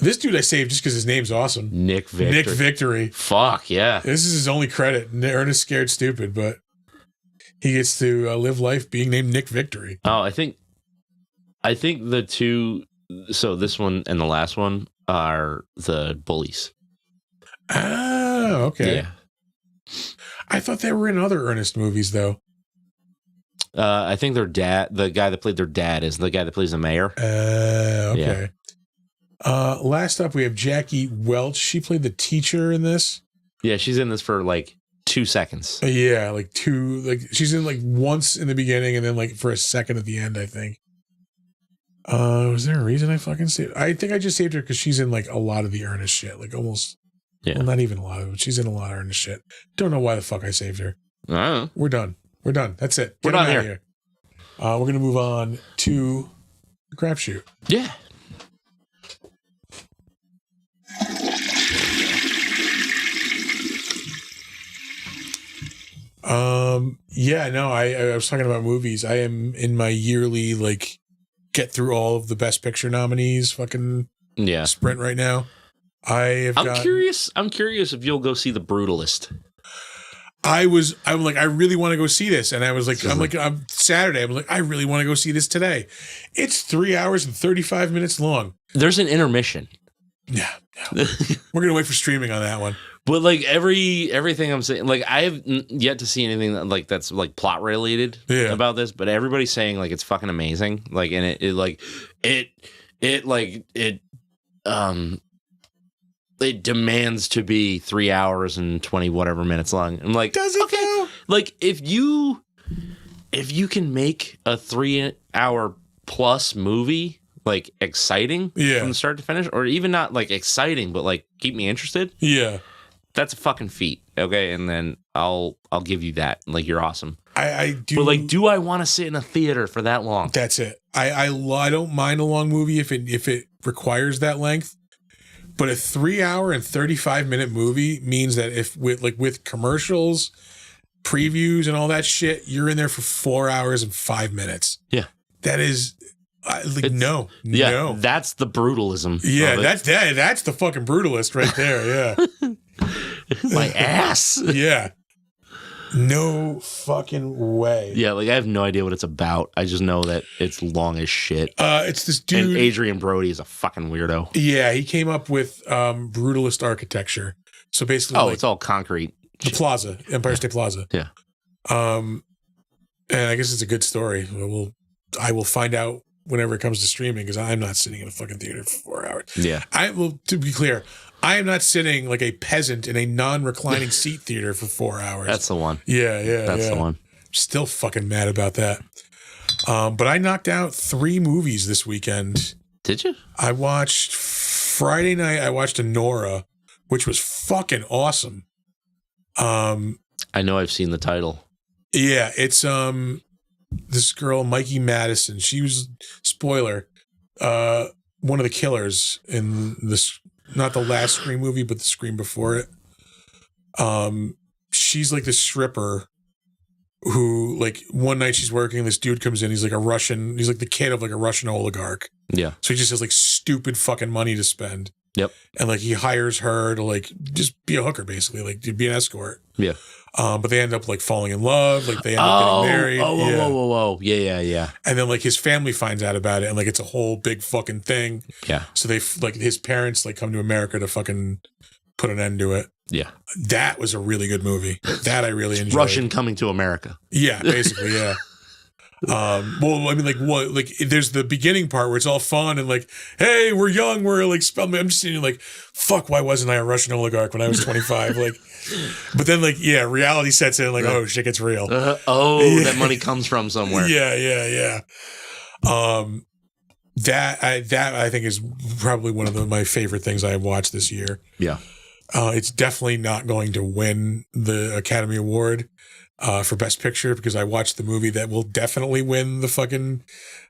This dude I saved just because his name's awesome. Nick Victory. Fuck yeah. This is his only credit. Ernest Scared Stupid, but he gets to live life being named Nick Victory. Oh, I think the two. So this one and the last one are the bullies. Oh, okay. Yeah. I thought they were in other Ernest movies, though. I think their dad, the guy that played their dad, is the guy that plays the mayor. Okay. Yeah. Last up, we have Jackie Welch. She played the teacher in this. Yeah, she's in this for like 2 seconds. Yeah, like two. Like she's in like once in the beginning and then like for a second at the end, I think. Was there a reason I fucking saved? I think I just saved her because she's in like a lot of the Ernest shit, like almost. Yeah. Well, not even a lot of it. She's in a lot of Ernest shit. Don't know why the fuck I saved her. We're done. That's it. We're done here. We're going to move on to the crapshoot. Yeah. I was talking about movies. I am in my yearly, like, get through all of the Best Picture nominees fucking sprint right now. I'm curious if you'll go see The Brutalist. I'm like, I really want to go see this. And I was like, I'm Saturday. I'm like, I really want to go see this today. It's 3 hours and 35 minutes long. There's an intermission. Yeah. We're going to wait for streaming on that one. But like everything I'm saying, like I have yet to see anything that's like plot related about this, but everybody's saying like it's fucking amazing. Like, and it demands to be 3 hours and 20 whatever minutes long. I'm like, does it though? Like if you can make a 3 hour plus movie like exciting from the start to finish, or even not like exciting, but like keep me interested. Yeah. That's a fucking feat. Okay. And then I'll give you that. Like, you're awesome. I do. But like, do I want to sit in a theater for that long? That's it. I don't mind a long movie if it requires that length. But a 3 hour and 35 minute movie means that if with commercials, previews and all that shit, you're in there for 4 hours and 5 minutes. Yeah. That is no. That's the brutalism. Yeah. That's the fucking brutalist right there. Yeah. My ass. Yeah. No fucking way. Yeah, like I have no idea what it's about. I just know that it's long as shit. It's this dude. And Adrian Brody is a fucking weirdo. Yeah, he came up with brutalist architecture. So basically, it's all concrete. The plaza, Empire State Plaza. Yeah. And I guess it's a good story. I will find out whenever it comes to streaming because I'm not sitting in a fucking theater for 4 hours. Yeah. To be clear, I am not sitting like a peasant in a non-reclining seat theater for 4 hours. That's the one. Yeah. That's the one. Still fucking mad about that. But I knocked out 3 movies this weekend. Did you? I watched Friday night. I watched Nora, which was fucking awesome. I know I've seen the title. Yeah, it's this girl Mikey Madison. She was, spoiler, one of the killers in this. Not the last Scream movie, but the Scream before it. She's like this stripper who, like, one night she's working, this dude comes in, he's like the kid of like a Russian oligarch. Yeah. So he just has like stupid fucking money to spend. Yep. And like he hires her to like just be a hooker, basically, like to be an escort. Yeah. But they end up like falling in love, like they end up getting married. Whoa. Yeah. And then like his family finds out about it and like it's a whole big fucking thing. Yeah. So they like his parents like come to America to fucking put an end to it. Yeah. That was a really good movie. That I really enjoyed. Russian coming to America. Yeah, basically, yeah. Well, I mean, like what? Like, there's the beginning part where it's all fun and like, hey, we're young, we're like, I'm just sitting like, fuck, why wasn't I a Russian oligarch when I was 25? Like, but then like, yeah, reality sets in, like, oh shit, gets real. That money comes from somewhere. Yeah. That I think is probably one of my favorite things I have watched this year. Yeah. It's definitely not going to win the Academy Award for Best Picture because I watched the movie that will definitely win the fucking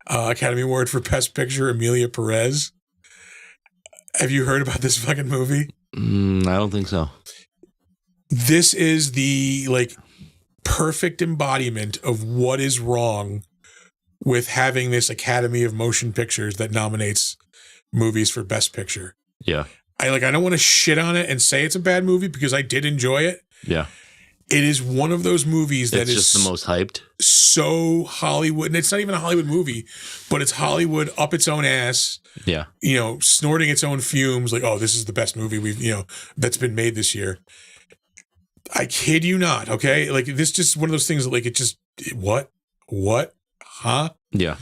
Academy Award for Best Picture, Emilia Perez. Have you heard about this fucking movie? I don't think so. This is the like perfect embodiment of what is wrong with having this Academy of Motion Pictures that nominates movies for Best Picture. Yeah. I don't want to shit on it and say it's a bad movie because I did enjoy it. Yeah. It is one of those movies that is just the most hyped. So Hollywood, and it's not even a Hollywood movie, but it's Hollywood up its own ass. Yeah. Snorting its own fumes like, oh, this is the best movie that's been made this year. I kid you not, okay? Like, this just one of those things that, like, it just, what? Huh? Yeah.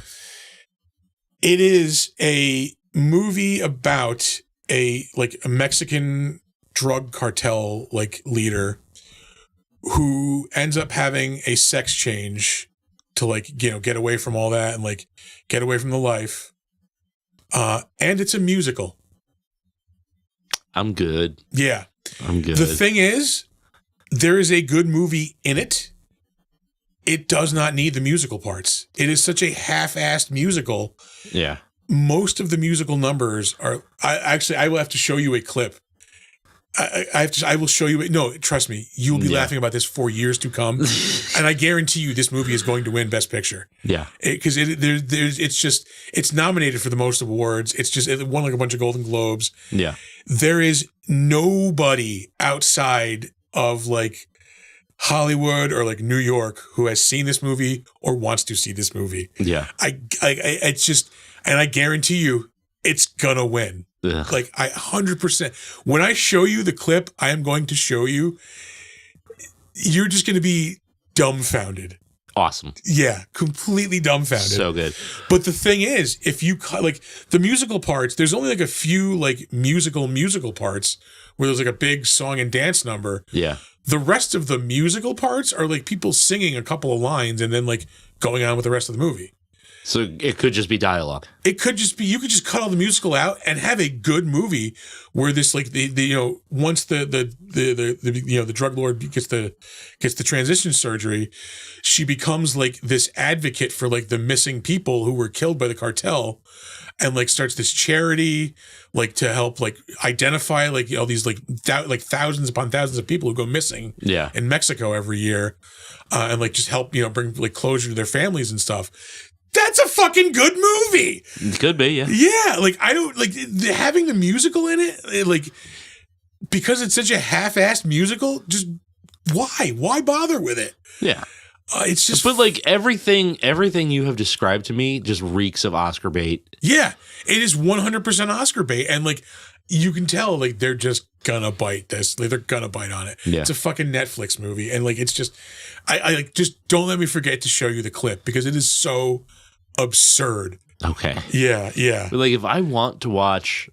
It is a movie about a Mexican drug cartel, like, leader who ends up having a sex change to, like, get away from all that and, like, get away from the life. And it's a musical. I'm good. Yeah. I'm good. The thing is, there is a good movie in it. It does not need the musical parts. It is such a half-assed musical. Yeah. Most of the musical numbers are... I will have to show you a clip. I will show you... No, trust me. You will be laughing about this for years to come. And I guarantee you this movie is going to win Best Picture. Yeah. Because it's nominated for the most awards. It won like a bunch of Golden Globes. Yeah. There is nobody outside of like Hollywood or like New York who has seen this movie or wants to see this movie. Yeah. It's just... And I guarantee you it's gonna win. Ugh. Like 100%. When I show you the clip, I am going to show you. You're just going to be dumbfounded. Awesome. Yeah, completely dumbfounded. So good. But the thing is, if you like the musical parts, there's only like a few like musical parts where there's like a big song and dance number. Yeah. The rest of the musical parts are like people singing a couple of lines and then like going on with the rest of the movie. So it could just be dialogue. It could just be, you could just cut all the musical out and have a good movie where this, like once the drug lord gets the transition surgery, she becomes like this advocate for like the missing people who were killed by the cartel and like starts this charity, like to help like identify like all these like thousands upon thousands of people who go missing in Mexico every year. And like just help, bring like closure to their families and stuff. That's a fucking good movie. It could be, yeah. Yeah, like I don't like having the musical in it, like because it's such a half-assed musical. Just why bother with it? Yeah, it's just. But like everything you have described to me just reeks of Oscar bait. Yeah, it is 100% Oscar bait, and like you can tell, like they're just gonna bite this. Like, they're gonna bite on it. Yeah. It's a fucking Netflix movie, and like it's just, I like just don't let me forget to show you the clip because it is so absurd. Okay. Yeah. But like if I want to watch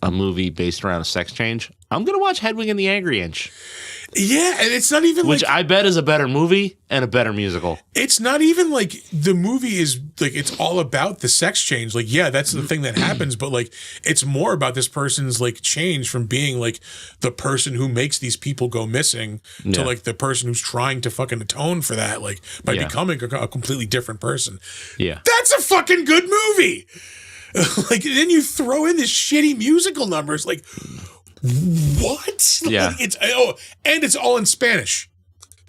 a movie based around a sex change, I'm gonna watch Hedwig and the Angry Inch. Yeah, and it's not even which I bet is a better movie and a better musical. It's not even like the movie is like it's all about the sex change. Like, yeah, that's the thing that happens, but like it's more about this person's like change from being like the person who makes these people go missing to like the person who's trying to fucking atone for that, like by becoming a completely different person. Yeah. That's a fucking good movie. Like then you throw in this shitty musical numbers like what? Yeah. And it's all in Spanish.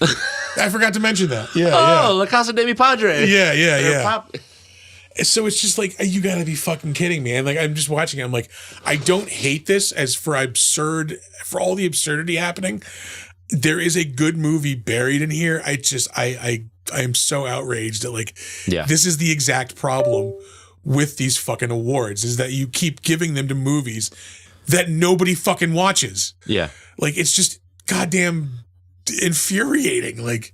I forgot to mention that. Yeah. La Casa de mi Padre. Yeah. So it's just like, you gotta be fucking kidding me. And like, I'm just watching it. I'm like, I don't hate this as for all the absurdity happening. There is a good movie buried in here. I am so outraged that like, this is the exact problem with these fucking awards is that you keep giving them to movies that nobody fucking watches. Yeah. Like, it's just goddamn infuriating. Like,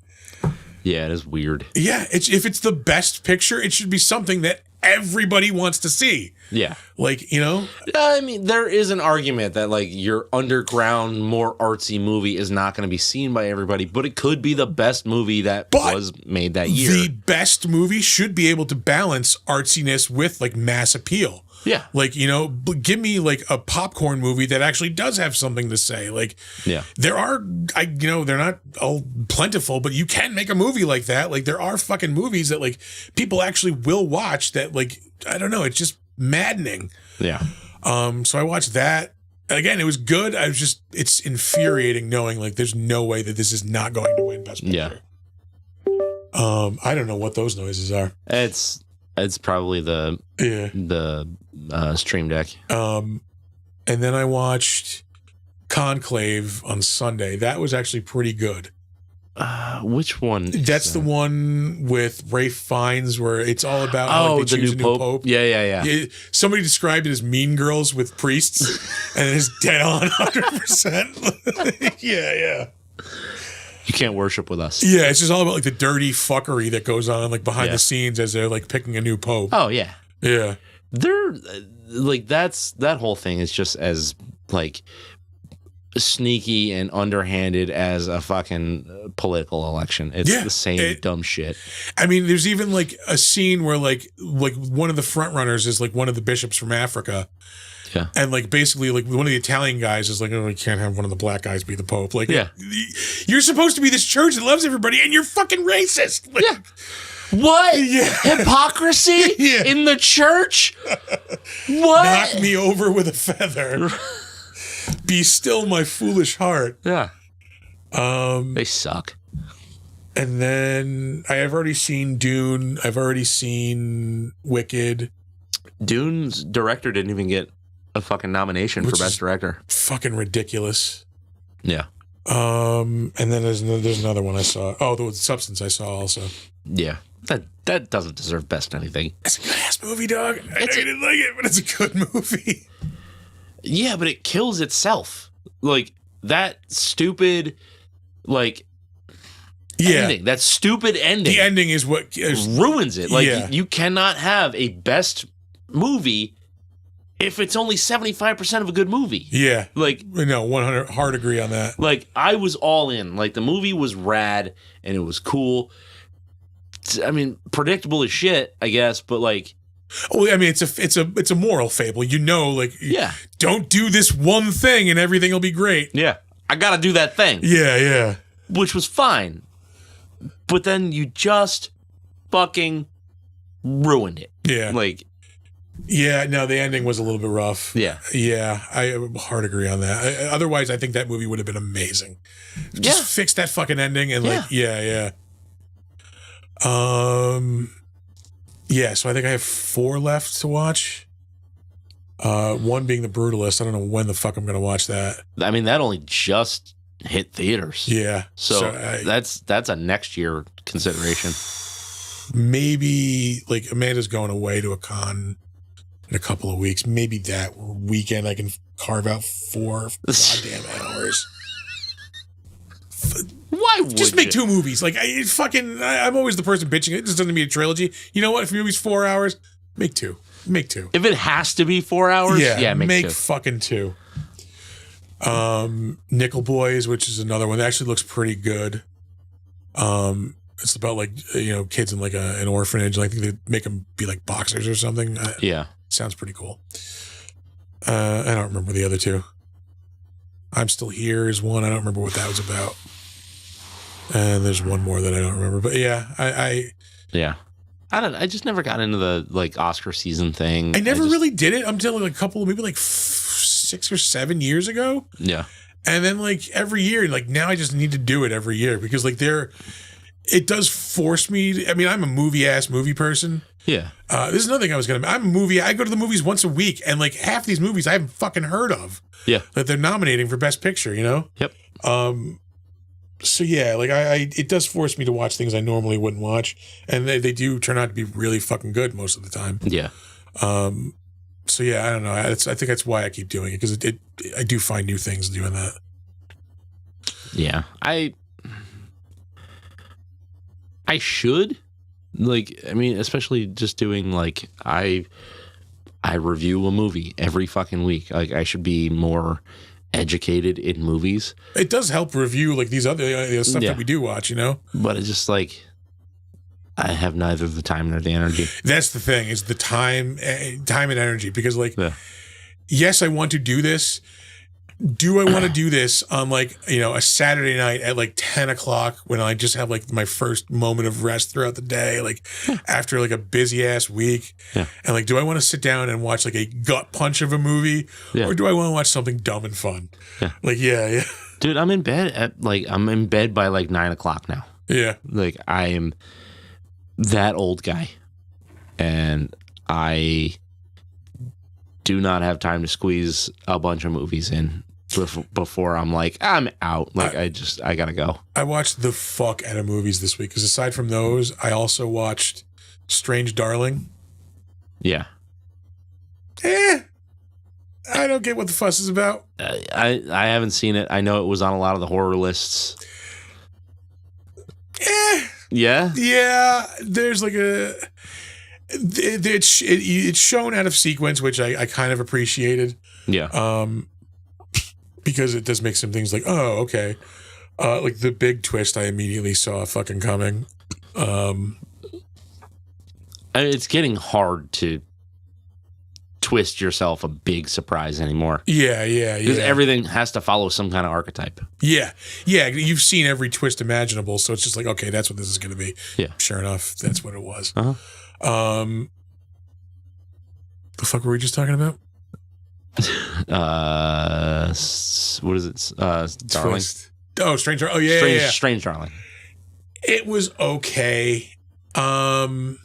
yeah, it is weird. Yeah. If it's the best picture, it should be something that everybody wants to see. Yeah. Like, I mean, there is an argument that like your underground, more artsy movie is not going to be seen by everybody, but it could be the best movie that was made that year. The best movie should be able to balance artsiness with like mass appeal. Yeah. Like, you know, give me like a popcorn movie that actually does have something to say. Like, there are, they're not all plentiful, but you can make a movie like that. Like, there are fucking movies that like people actually will watch that, like, I don't know, it's just maddening. Yeah. So I watched that. Again, it was good. It's infuriating knowing like there's no way that this is not going to win Best Picture. I don't know what those noises are. It's probably the Stream Deck. And then I watched Conclave on Sunday. That was actually pretty good. Which one? That's the one with Ralph Fiennes where it's all about how they choose a new Pope. Yeah. Somebody described it as Mean Girls with priests, and it's dead on 100%. Yeah. You can't worship with us. Yeah, it's just all about like the dirty fuckery that goes on like behind the scenes as they're like picking a new Pope. Oh yeah. Yeah. They're like that whole thing is just as like sneaky and underhanded as a fucking political election. It's the same dumb shit. I mean, there's even like a scene where like one of the front runners is like one of the bishops from Africa. Yeah. And like basically like one of the Italian guys is like, oh, we can't have one of the black guys be the Pope. Like, you're supposed to be this church that loves everybody and you're fucking racist. Like, what? Hypocrisy in the church? What? Knock me over with a feather. Be still my foolish heart. Yeah. They suck. And then I have already seen Dune. I've already seen Wicked. Dune's director didn't even get a fucking nomination for Best Director. Fucking ridiculous. Yeah. And then there's another one I saw. Oh, the Substance I saw also. Yeah. That doesn't deserve Best anything. It's a good ass movie, dog. I know you didn't like it, but it's a good movie. Yeah, but it kills itself. Like that stupid, like ending. That stupid ending. The ending is what ruins it. Like you cannot have a best movie if it's only 75% of a good movie. Yeah. Like, no, 100 hard agree on that. Like I was all in. Like the movie was rad and it was cool. I mean, predictable as shit, I guess, but like, well, I mean, it's a moral fable, you know. Like, don't do this one thing and everything will be great. Yeah, I gotta do that thing. Yeah, which was fine, but then you just fucking ruined it. Yeah, like, no, the ending was a little bit rough. Yeah, I hard agree on that. Otherwise, I think that movie would have been amazing. Just fix that fucking ending and like, so I think I have 4 left to watch. One being The Brutalist. I don't know when the fuck I'm going to watch that. I mean, that only just hit theaters. Yeah. So that's a next year consideration. Maybe, like, Amanda's going away to a con in a couple of weeks. Maybe that weekend I can carve out 4 goddamn hours. Why would just make 2 movies? Like, I'm always the person bitching. It just doesn't mean a trilogy. You know what? If a movie's 4 hours, make 2. Make 2. If it has to be 4 hours, make 2. Fucking 2. Nickel Boys, which is another one that actually looks pretty good. It's about like, you know, kids in like an orphanage. I think they make them be like boxers or something. Sounds pretty cool. I don't remember the other 2. I'm Still Here is one. I don't remember what that was about. And there's one more that I don't remember. But I just never got into the like Oscar season thing. I never really did it until like a couple, maybe like 6 or 7 years ago. Yeah. And then like every year, like now I just need to do it every year because like it does force me. I mean, I'm a movie person. Yeah. This is another thing I go to the movies once a week and like half these movies I haven't fucking heard of. Yeah. That they're nominating for Best Picture, you know? Yep. So yeah, like it does force me to watch things I normally wouldn't watch. And they do turn out to be really fucking good most of the time. Yeah. So yeah, I don't know. I think that's why I keep doing it because I do find new things doing that. Yeah. I should. Like, I mean, especially just doing like I review a movie every fucking week. Like I should be more educated in movies. It does help review like these other stuff that we do watch, you know? But it's just like I have neither the time nor the energy. That's the thing, is the time and energy. Because, like, yes, I want to do this. Do I want to do this on, like, you know, a Saturday night at like 10 o'clock when I just have like my first moment of rest throughout the day, like after like a busy ass week? Yeah. And like, do I want to sit down and watch like a gut punch of a movie, or do I want to watch something dumb and fun? Yeah. Like, yeah. Dude, I'm in bed by like 9 o'clock now. Yeah. Like, I am that old guy, and I do not have time to squeeze a bunch of movies in before I'm like, I'm out. Like, I gotta go. I watched the fuck out of movies this week, because aside from those, I also watched Strange Darling. Yeah. I don't get what the fuss is about. I haven't seen it. I know it was on a lot of the horror lists. Yeah? Yeah, there's like it's shown out of sequence, which I kind of appreciated. Yeah. Because it does make some things like, oh, okay. Like the big twist I immediately saw fucking coming. It's getting hard to twist yourself a big surprise anymore. Yeah. Because everything has to follow some kind of archetype. Yeah. You've seen every twist imaginable, so it's just like, okay, that's what this is going to be. Yeah. Sure enough, that's what it was. Uh-huh. The fuck were we just talking about? What is it? Darling. Twist. Oh, Strange. Oh, yeah. Strange Darling. It was okay. It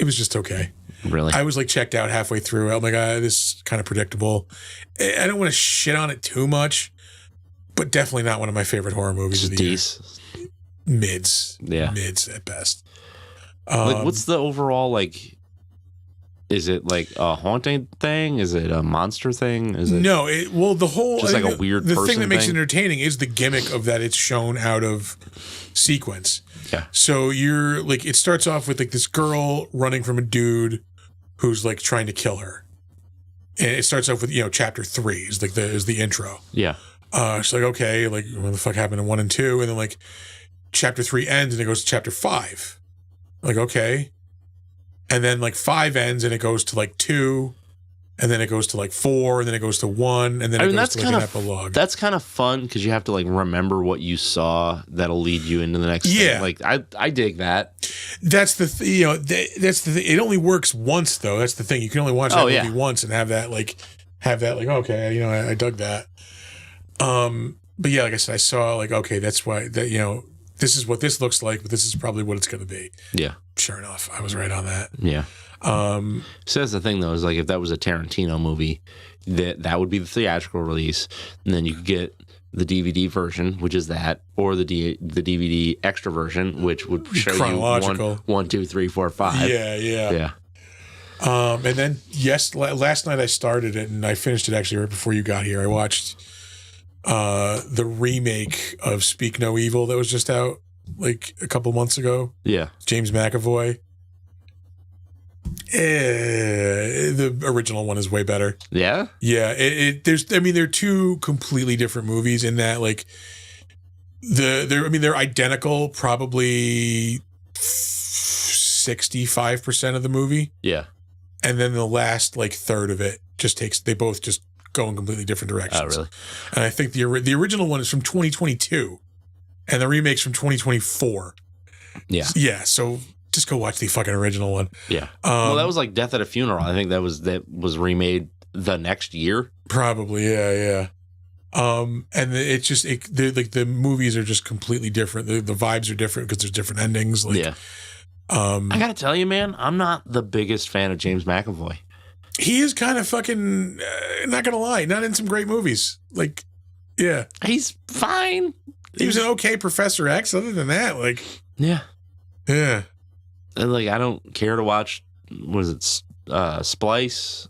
was just okay. Really? I was like checked out halfway through. I'm like, this is kind of predictable. I don't want to shit on it too much, but definitely not one of my favorite horror movies of the year. Mids. Yeah. Mids at best. Like, what's the overall, like, is it like a haunting thing? Is it a monster thing? Is it no? The whole just like a weird. The thing that makes it entertaining is the gimmick of that it's shown out of sequence. Yeah. So you're like, it starts off with like this girl running from a dude who's like trying to kill her, and it starts off with, you know, chapter 3 is like the intro. Yeah. It's like, okay, like what the fuck happened in 1 and 2, and then like chapter 3 ends and it goes to chapter 5. Like, okay. And then like 5 ends and it goes to like 2, and then it goes to like 4, and then it goes to 1, and then it goes to like an epilogue. That's kind of fun because you have to like remember what you saw that'll lead you into the next thing. Like, I dig that. That's the that's the thing. It only works once though. That's the thing. You can only watch that movie once and have that like okay, you know, I dug that. But yeah, like I said, I saw like, okay, that's why that, you know, this is what this looks like, but this is probably what it's going to be. Yeah. Sure enough, I was right on that. Yeah. So that's the thing, though, is like if that was a Tarantino movie, that would be the theatrical release, and then you could get the DVD version, which is that, or the DVD extra version, which would show you 1, 2, 3, 4, 5. Yeah. And then last night I started it and I finished it actually right before you got here. I watched the remake of Speak No Evil that was just out like a couple months ago. Yeah. James McAvoy. The original one is way better. Yeah? Yeah. They're two completely different movies in that, like, they're identical, probably 65% of the movie. Yeah. And then the last like third of it they both just go in completely different directions. Oh, really? And I think the original one is from 2022 and the remake's from 2024. Yeah. Yeah. So just go watch the fucking original one. Yeah. Well, that was like Death at a Funeral. I think that was remade the next year. Probably. Yeah. And it's just the movies are just completely different. The vibes are different because there's different endings. Like, yeah. I gotta tell you, man, I'm not the biggest fan of James McAvoy. He is kind of fucking, not gonna lie, not in some great movies. Like, yeah. He's fine. He was an okay Professor X. Other than that, like, yeah. And like, I don't care to watch, was it Splice?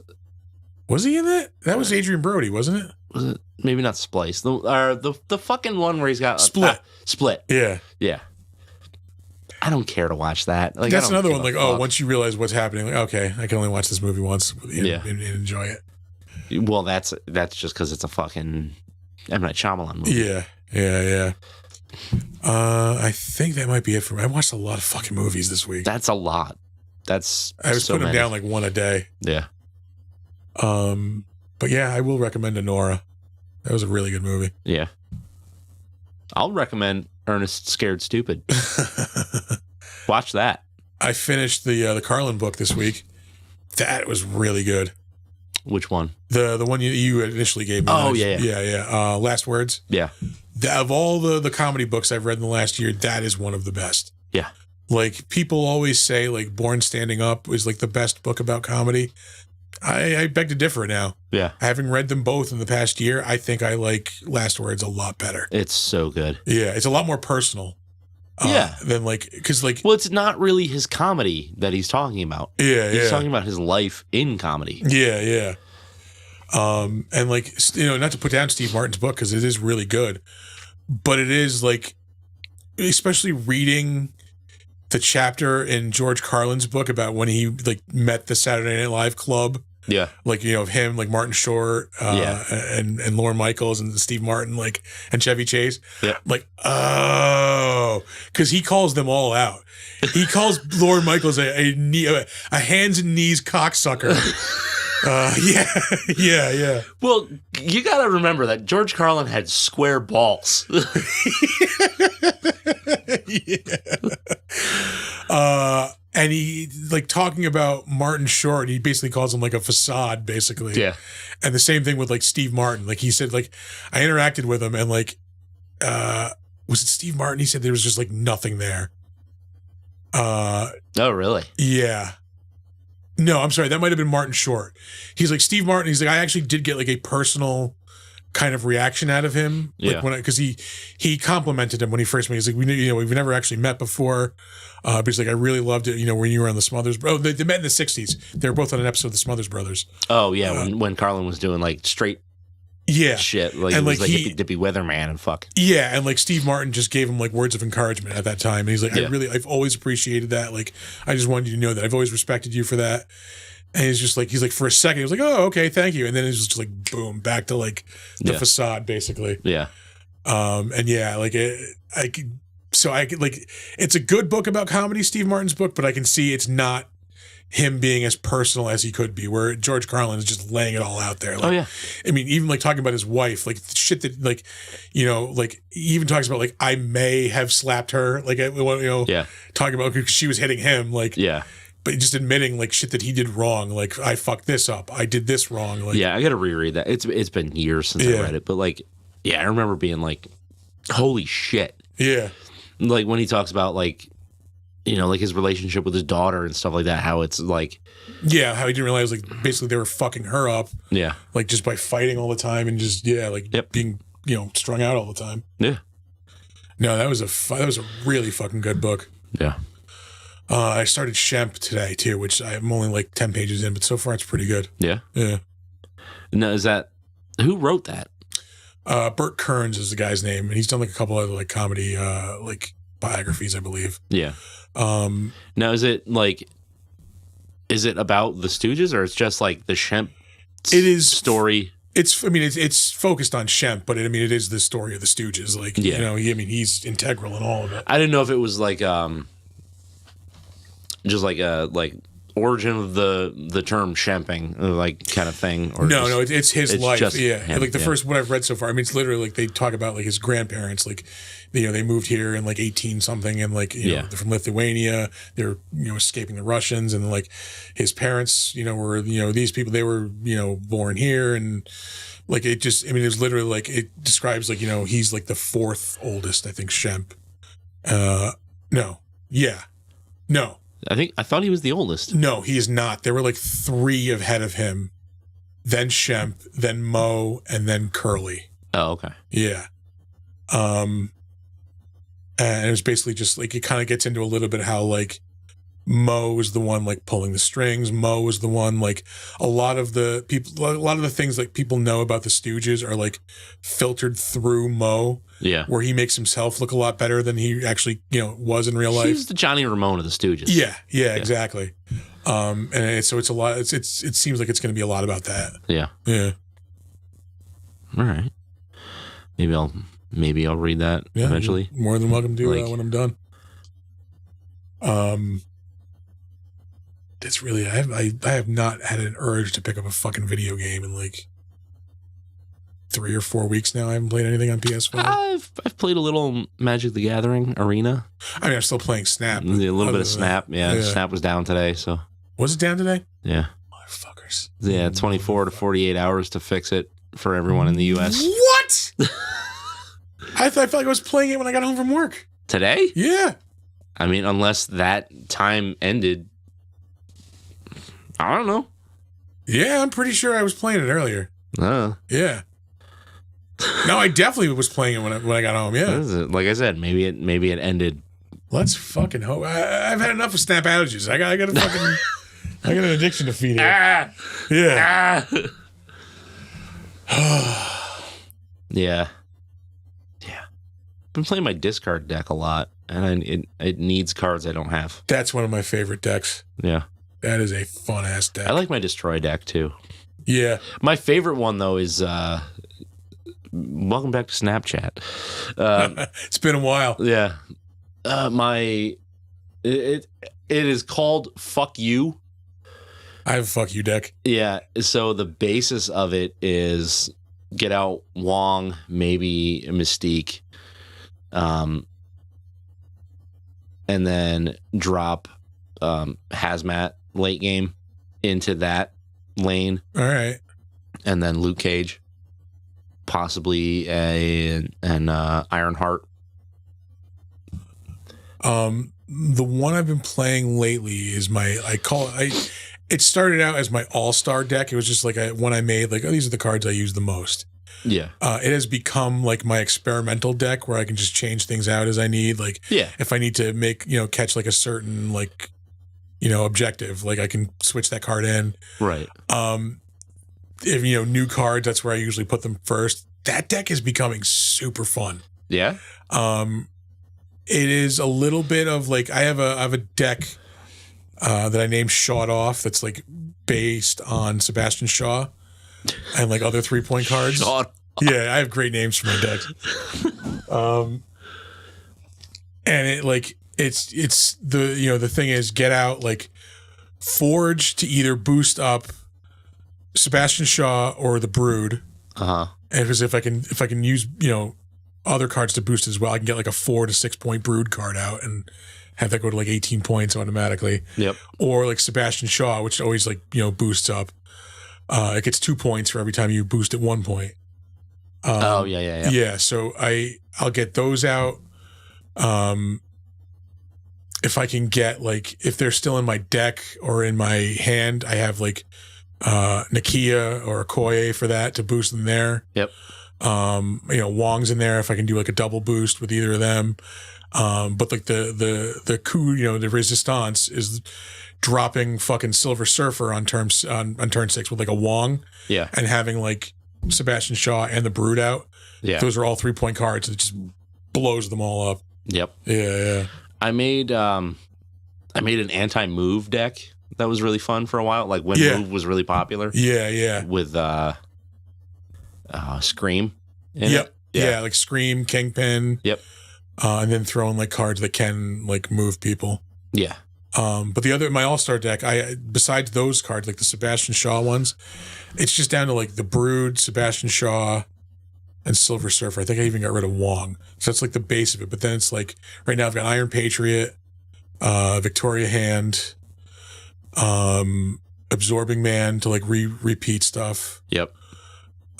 Was he in that? That was Adrian Brody, wasn't it? Was it? Maybe not Splice. The fucking one where he's got Split. Split. Yeah. I don't care to watch that. Like, that's another one. Like, once you realize what's happening, like, okay, I can only watch this movie once and enjoy it. Well, that's just because it's a fucking M. Night Shyamalan movie. Yeah. I think that might be it for me. I watched a lot of fucking movies this week. That's a lot. I was putting them down like one a day. Yeah. But yeah, I will recommend Nora. That was a really good movie. Yeah. I'll recommend Ernest Scared Stupid. Watch that. I finished the Carlin book this week. That was really good. Which one? The one you initially gave me. Oh, yeah. Last Words. Yeah. Of all the comedy books I've read in the last year, that is one of the best. Yeah. Like, people always say, like, Born Standing Up is, like, the best book about comedy. I beg to differ now. Yeah. Having read them both in the past year, I think I like Last Words a lot better. It's so good. Yeah. It's a lot more personal. Than, like, because, like... Well, it's not really his comedy that he's talking about. Yeah, He's talking about his life in comedy. Yeah, yeah. And, like, you know, not to put down Steve Martin's book, because it is really good, but it is, like, especially reading the chapter in George Carlin's book about when he, like, met the Saturday Night Live club. Yeah. Like, you know, of him, like Martin Short, and Lorne Michaels and Steve Martin, like, and Chevy Chase. Yeah. Like, oh, because he calls them all out. He calls Lorne Michaels a hands and knees cocksucker. Yeah. Well, you got to remember that George Carlin had square balls. Yeah. And he, like, talking about Martin Short, he basically calls him, like, a facade, basically. Yeah. And the same thing with, like, Steve Martin. Like, he said, like, I interacted with him, and, like, was it Steve Martin? He said there was just, like, nothing there. Oh, really? Yeah. No, I'm sorry. That might have been Martin Short. He's like, Steve Martin, he's like, I actually did get, like, a personal kind of reaction out of him. Like, because he complimented him when he first met. He's like, we've never actually met before. But he's like, I really loved it, you know, when you were on the Smothers. Oh, they met in the 60s. They were both on an episode of the Smothers Brothers. Oh, yeah. When Carlin was doing, like, straight shit. Like, and, it was like Hippy Dippy Weatherman and fuck. Yeah. And, like, Steve Martin just gave him, like, words of encouragement at that time. And he's like, I've always appreciated that. Like, I just wanted you to know that I've always respected you for that. And he's like, for a second, he was like, oh, okay, thank you. And then it was just like, boom, back to, like, the facade, basically. Yeah. And yeah, like, it's a good book about comedy, Steve Martin's book, but I can see it's not him being as personal as he could be, where George Carlin is just laying it all out there. Like, oh, yeah. I mean, even, like, talking about his wife, like, shit that, like, you know, like, he even talks about, like, I may have slapped her, like, you know, talking about, because she was hitting him, like, but just admitting, like, shit that he did wrong. Like, I fucked this up. I did this wrong. Like, yeah, I got to reread that. It's been years since I read it. But, like, yeah, I remember being like, holy shit. Yeah. Like, when he talks about, like, you know, like, his relationship with his daughter and stuff like that, how it's like. Yeah, how he didn't realize, like, basically they were fucking her up. Yeah. Like, just by fighting all the time and just, being, you know, strung out all the time. Yeah. No, that was a really fucking good book. Yeah. I started Shemp today, too, which I'm only, like, 10 pages in, but so far it's pretty good. Yeah? Yeah. Now, who wrote that? Burt Kearns is the guy's name, and he's done, like, a couple other, like, comedy, like, biographies, I believe. Yeah. Now, is it about the Stooges, or it's just, like, the Shemp story? It's focused on Shemp, but it is the story of the Stooges. Like, you know, he's integral in all of it. I didn't know if it was, like, just like a origin of the term shemping, like, kind of thing. Or no, it's his life. Him, like the first what I've read so far. I mean, it's literally like they talk about, like, his grandparents, like, you know, they moved here in, like, 18 something, and, like, you know, they're from Lithuania. They're, you know, escaping the Russians, and, like, his parents, you know, were, you know, these people, they were, you know, born here, and, like, it just, I mean, it was literally, like, it describes, like, you know, he's, like, the fourth oldest, I think, Shemp. No. I thought he was the oldest. No, he is not. There were, like, 3 ahead of him, then Shemp, then Mo, and then Curly. Oh, okay. Yeah. And it was basically just, like, it kind of gets into a little bit how, like, Mo was the one, like, pulling the strings. Mo was the one, like, a lot of the things, like, people know about the Stooges are, like, filtered through Mo. Yeah. Where he makes himself look a lot better than he actually, you know, was in real life. He's the Johnny Ramone of the Stooges. Yeah, exactly. So it's a lot. It seems like it's going to be a lot about that. Yeah. Yeah. All right. Maybe I'll maybe I'll read that eventually. You're more than welcome to when I'm done. It's really I have not had an urge to pick up a fucking video game in like 3 or 4 weeks now. I haven't played anything on PS4. I've played a little Magic the Gathering Arena. I mean, I'm still playing Snap. A little bit of Snap. Yeah, Snap was down today. So was it down today? Yeah. Motherfuckers. Yeah, 24 to 48 hours to fix it for everyone in the U.S. What? I felt like I was playing it when I got home from work. Today? Yeah. I mean, unless that time ended. I don't know. Yeah, I'm pretty sure I was playing it earlier. Yeah. No, I definitely was playing it when I got home. Yeah. Like I said, maybe it ended. Let's fucking hope. I've had enough of Snap outages. I got a fucking. I got an addiction to feed it. Yeah. Yeah. Been playing my discard deck a lot, and it needs cards I don't have. That's one of my favorite decks. Yeah. That is a fun ass deck. I like my destroy deck too. Yeah. My favorite one though is welcome back to Snapchat. It's been a while. Yeah. It is called Fuck You. I have a Fuck You deck. Yeah. So the basis of it is get out Wong, maybe a Mystique, and then drop Hazmat late game into that lane. All right. And then Luke Cage, possibly an Ironheart. The one I've been playing lately is it started out as my all-star deck. It was just like one I made, like, oh, these are the cards I use the most. Yeah. It has become like my experimental deck where I can just change things out as I need. Like, if I need to make, catch like a certain, like, objective, like I can switch that card in. Right. If, new cards, that's where I usually put them first. That deck is becoming super fun. Yeah. It is a little bit of like, I have a deck that I named Shawed Off that's like based on Sebastian Shaw and like other 3-point cards. Yeah, I have great names for my decks. And it like it's the the thing is get out like Forge to either boost up Sebastian Shaw or the Brood. And because if I can use other cards to boost as well, I can get like a 4 to 6 point Brood card out and have that go to like 18 points automatically. Yep. Or like Sebastian Shaw, which always like boosts up. It gets 2 points for every time you boost at 1 point. Yeah. So I'll get those out. If I can get like if they're still in my deck or in my hand, I have like Nakia or Okoye for that to boost them there. Yep. Wong's in there if I can do like a double boost with either of them. But like the coup, the resistance is dropping fucking Silver Surfer on turn 6 with like a Wong. Yeah. And having like Sebastian Shaw and the Brood out. Yeah. Those are all 3-point cards. It just blows them all up. Yep. Yeah. I made an anti-move deck that was really fun for a while. Like when Move was really popular. Yeah. With Scream. Yep. Yeah, like Scream, Kingpin. Yep. And then throwing like cards that can like move people. Yeah. But my all-star deck, besides those cards, like the Sebastian Shaw ones, it's just down to like the Brood, Sebastian Shaw, and Silver Surfer. I think I even got rid of Wong. So that's like the base of it. But then it's like right now I've got Iron Patriot, Victoria Hand, Absorbing Man to like repeat stuff. Yep.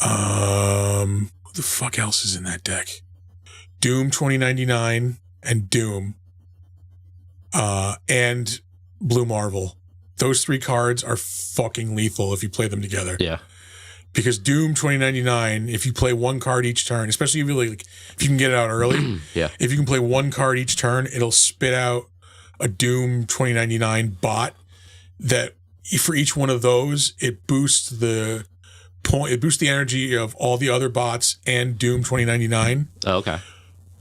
Who the fuck else is in that deck? Doom 2099 and Doom. And Blue Marvel. Those 3 cards are fucking lethal if you play them together. Yeah. Because Doom 2099, if you play 1 card each turn, especially if you can get it out early, if you can play 1 card each turn, it'll spit out a Doom 2099 bot that for each one of those, it boosts the energy of all the other bots and Doom 2099. Oh, okay.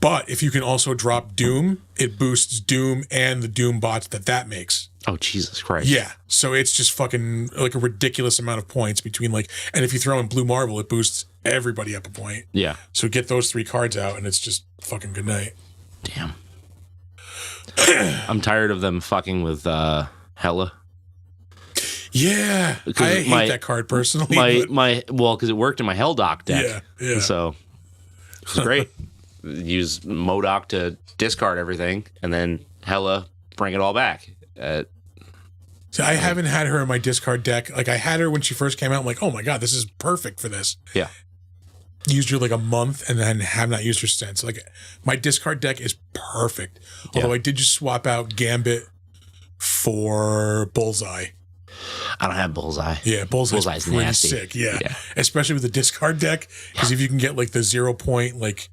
But if you can also drop Doom, it boosts Doom and the Doom bots that makes. Oh, Jesus Christ. Yeah. So it's just fucking like a ridiculous amount of points between like, and if you throw in Blue Marvel, it boosts everybody up a point. Yeah. So get those 3 cards out, and it's just fucking good night. Damn. I'm tired of them fucking with Hella. Yeah, I hate that card personally. Because it worked in my Helldoc deck. Yeah. So it was great. Use Modoc to discard everything, and then Hella bring it all back. So I haven't had her in my discard deck. Like, I had her when she first came out. I'm like, oh my God, this is perfect for this. Yeah. Used her like a month and then have not used her since. Like, my discard deck is perfect. Although I did just swap out Gambit for Bullseye. I don't have Bullseye. Yeah, Bullseye's pretty nasty. sick. Yeah. Especially with the discard deck. Because if you can get like the 0 point, like,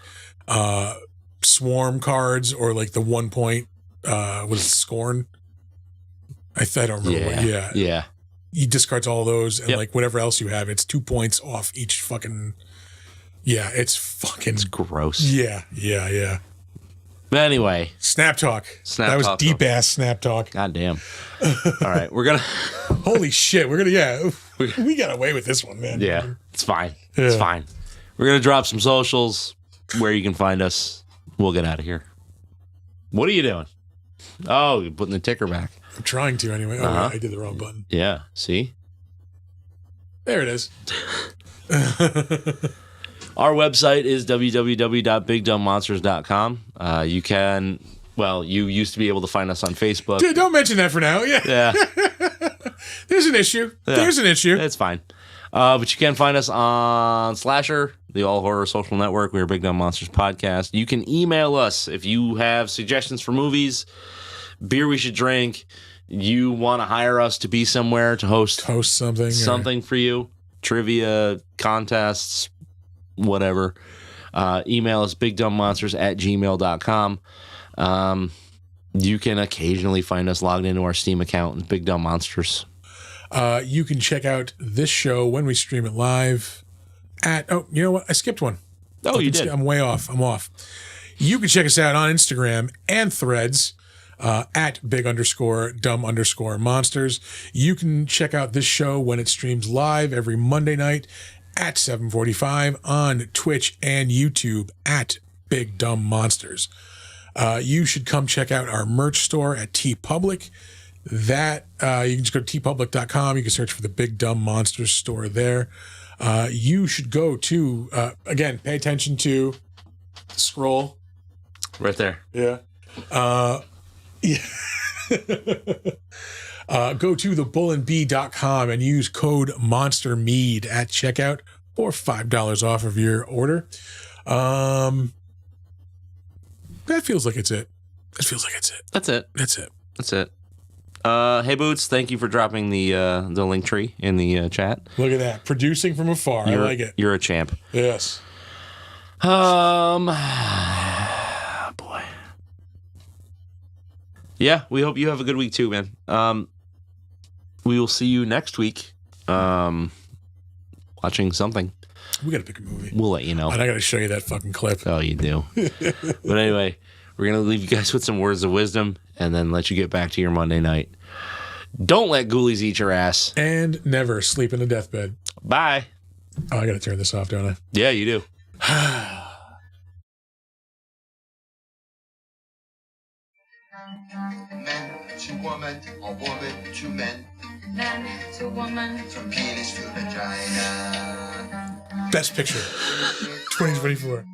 Swarm cards or like the 1 point, was it Scorn? I don't remember. Yeah. He discards all those and like whatever else you have, it's 2 points off each fucking. Yeah, it's gross. Yeah. But anyway, Snap Talk. That was deep ass Snap Talk. God damn. All right, we're gonna. Holy shit, we're gonna. We got away with this one, man. Yeah, it's fine. Yeah. It's fine. We're gonna drop some socials where you can find us. We'll get out of here. What are you doing? Oh, you're putting the ticker back. I'm trying to anyway. Oh, yeah, I did the wrong button. Yeah. See? There it is. Our website is www.bigdumbmonsters.com. You used to be able to find us on Facebook. Dude, don't mention that for now. Yeah. There's an issue. Yeah. There's an issue. It's fine. But you can find us on Slasher, the All Horror Social Network. We're Big Dumb Monsters Podcast. You can email us if you have suggestions for movies, beer we should drink, you want to hire us to be somewhere to host something for you, trivia, contests, whatever. Email us bigdumbmonsters@gmail.com. You can occasionally find us logged into our Steam account, Big Dumb Monsters. You can check out this show when we stream it live at, you know what? I skipped one. Oh, you did? I'm way off. I'm off. You can check us out on Instagram and Threads at big_dumb_monsters. You can check out this show when it streams live every Monday night at 7:45 on Twitch and YouTube at Big Dumb Monsters. You should come check out our merch store at TeePublic. That you can just go to tpublic.com. You can search for the Big Dumb Monsters store there. You should go to again, pay attention to the scroll right there. Yeah. Go to thebullandbee.com and use code MonsterMead at checkout for $5 off of your order. That feels like it's it. That's it. Hey Boots, thank you for dropping the link tree in the chat. Look at that. Producing from afar. I like it. You're a champ. Yes. Boy. Yeah, we hope you have a good week too, man. We will see you next week. Watching something. We gotta pick a movie. We'll let you know. And I gotta show you that fucking clip. Oh, you do. But anyway, we're gonna leave you guys with some words of wisdom and then let you get back to your Monday night. Don't let ghoulies eat your ass. And never sleep in a deathbed. Bye. Oh, I gotta turn this off, don't I? Yeah, you do. Man to woman or woman to man. Man to woman. From penis to vagina. Best picture. 2024.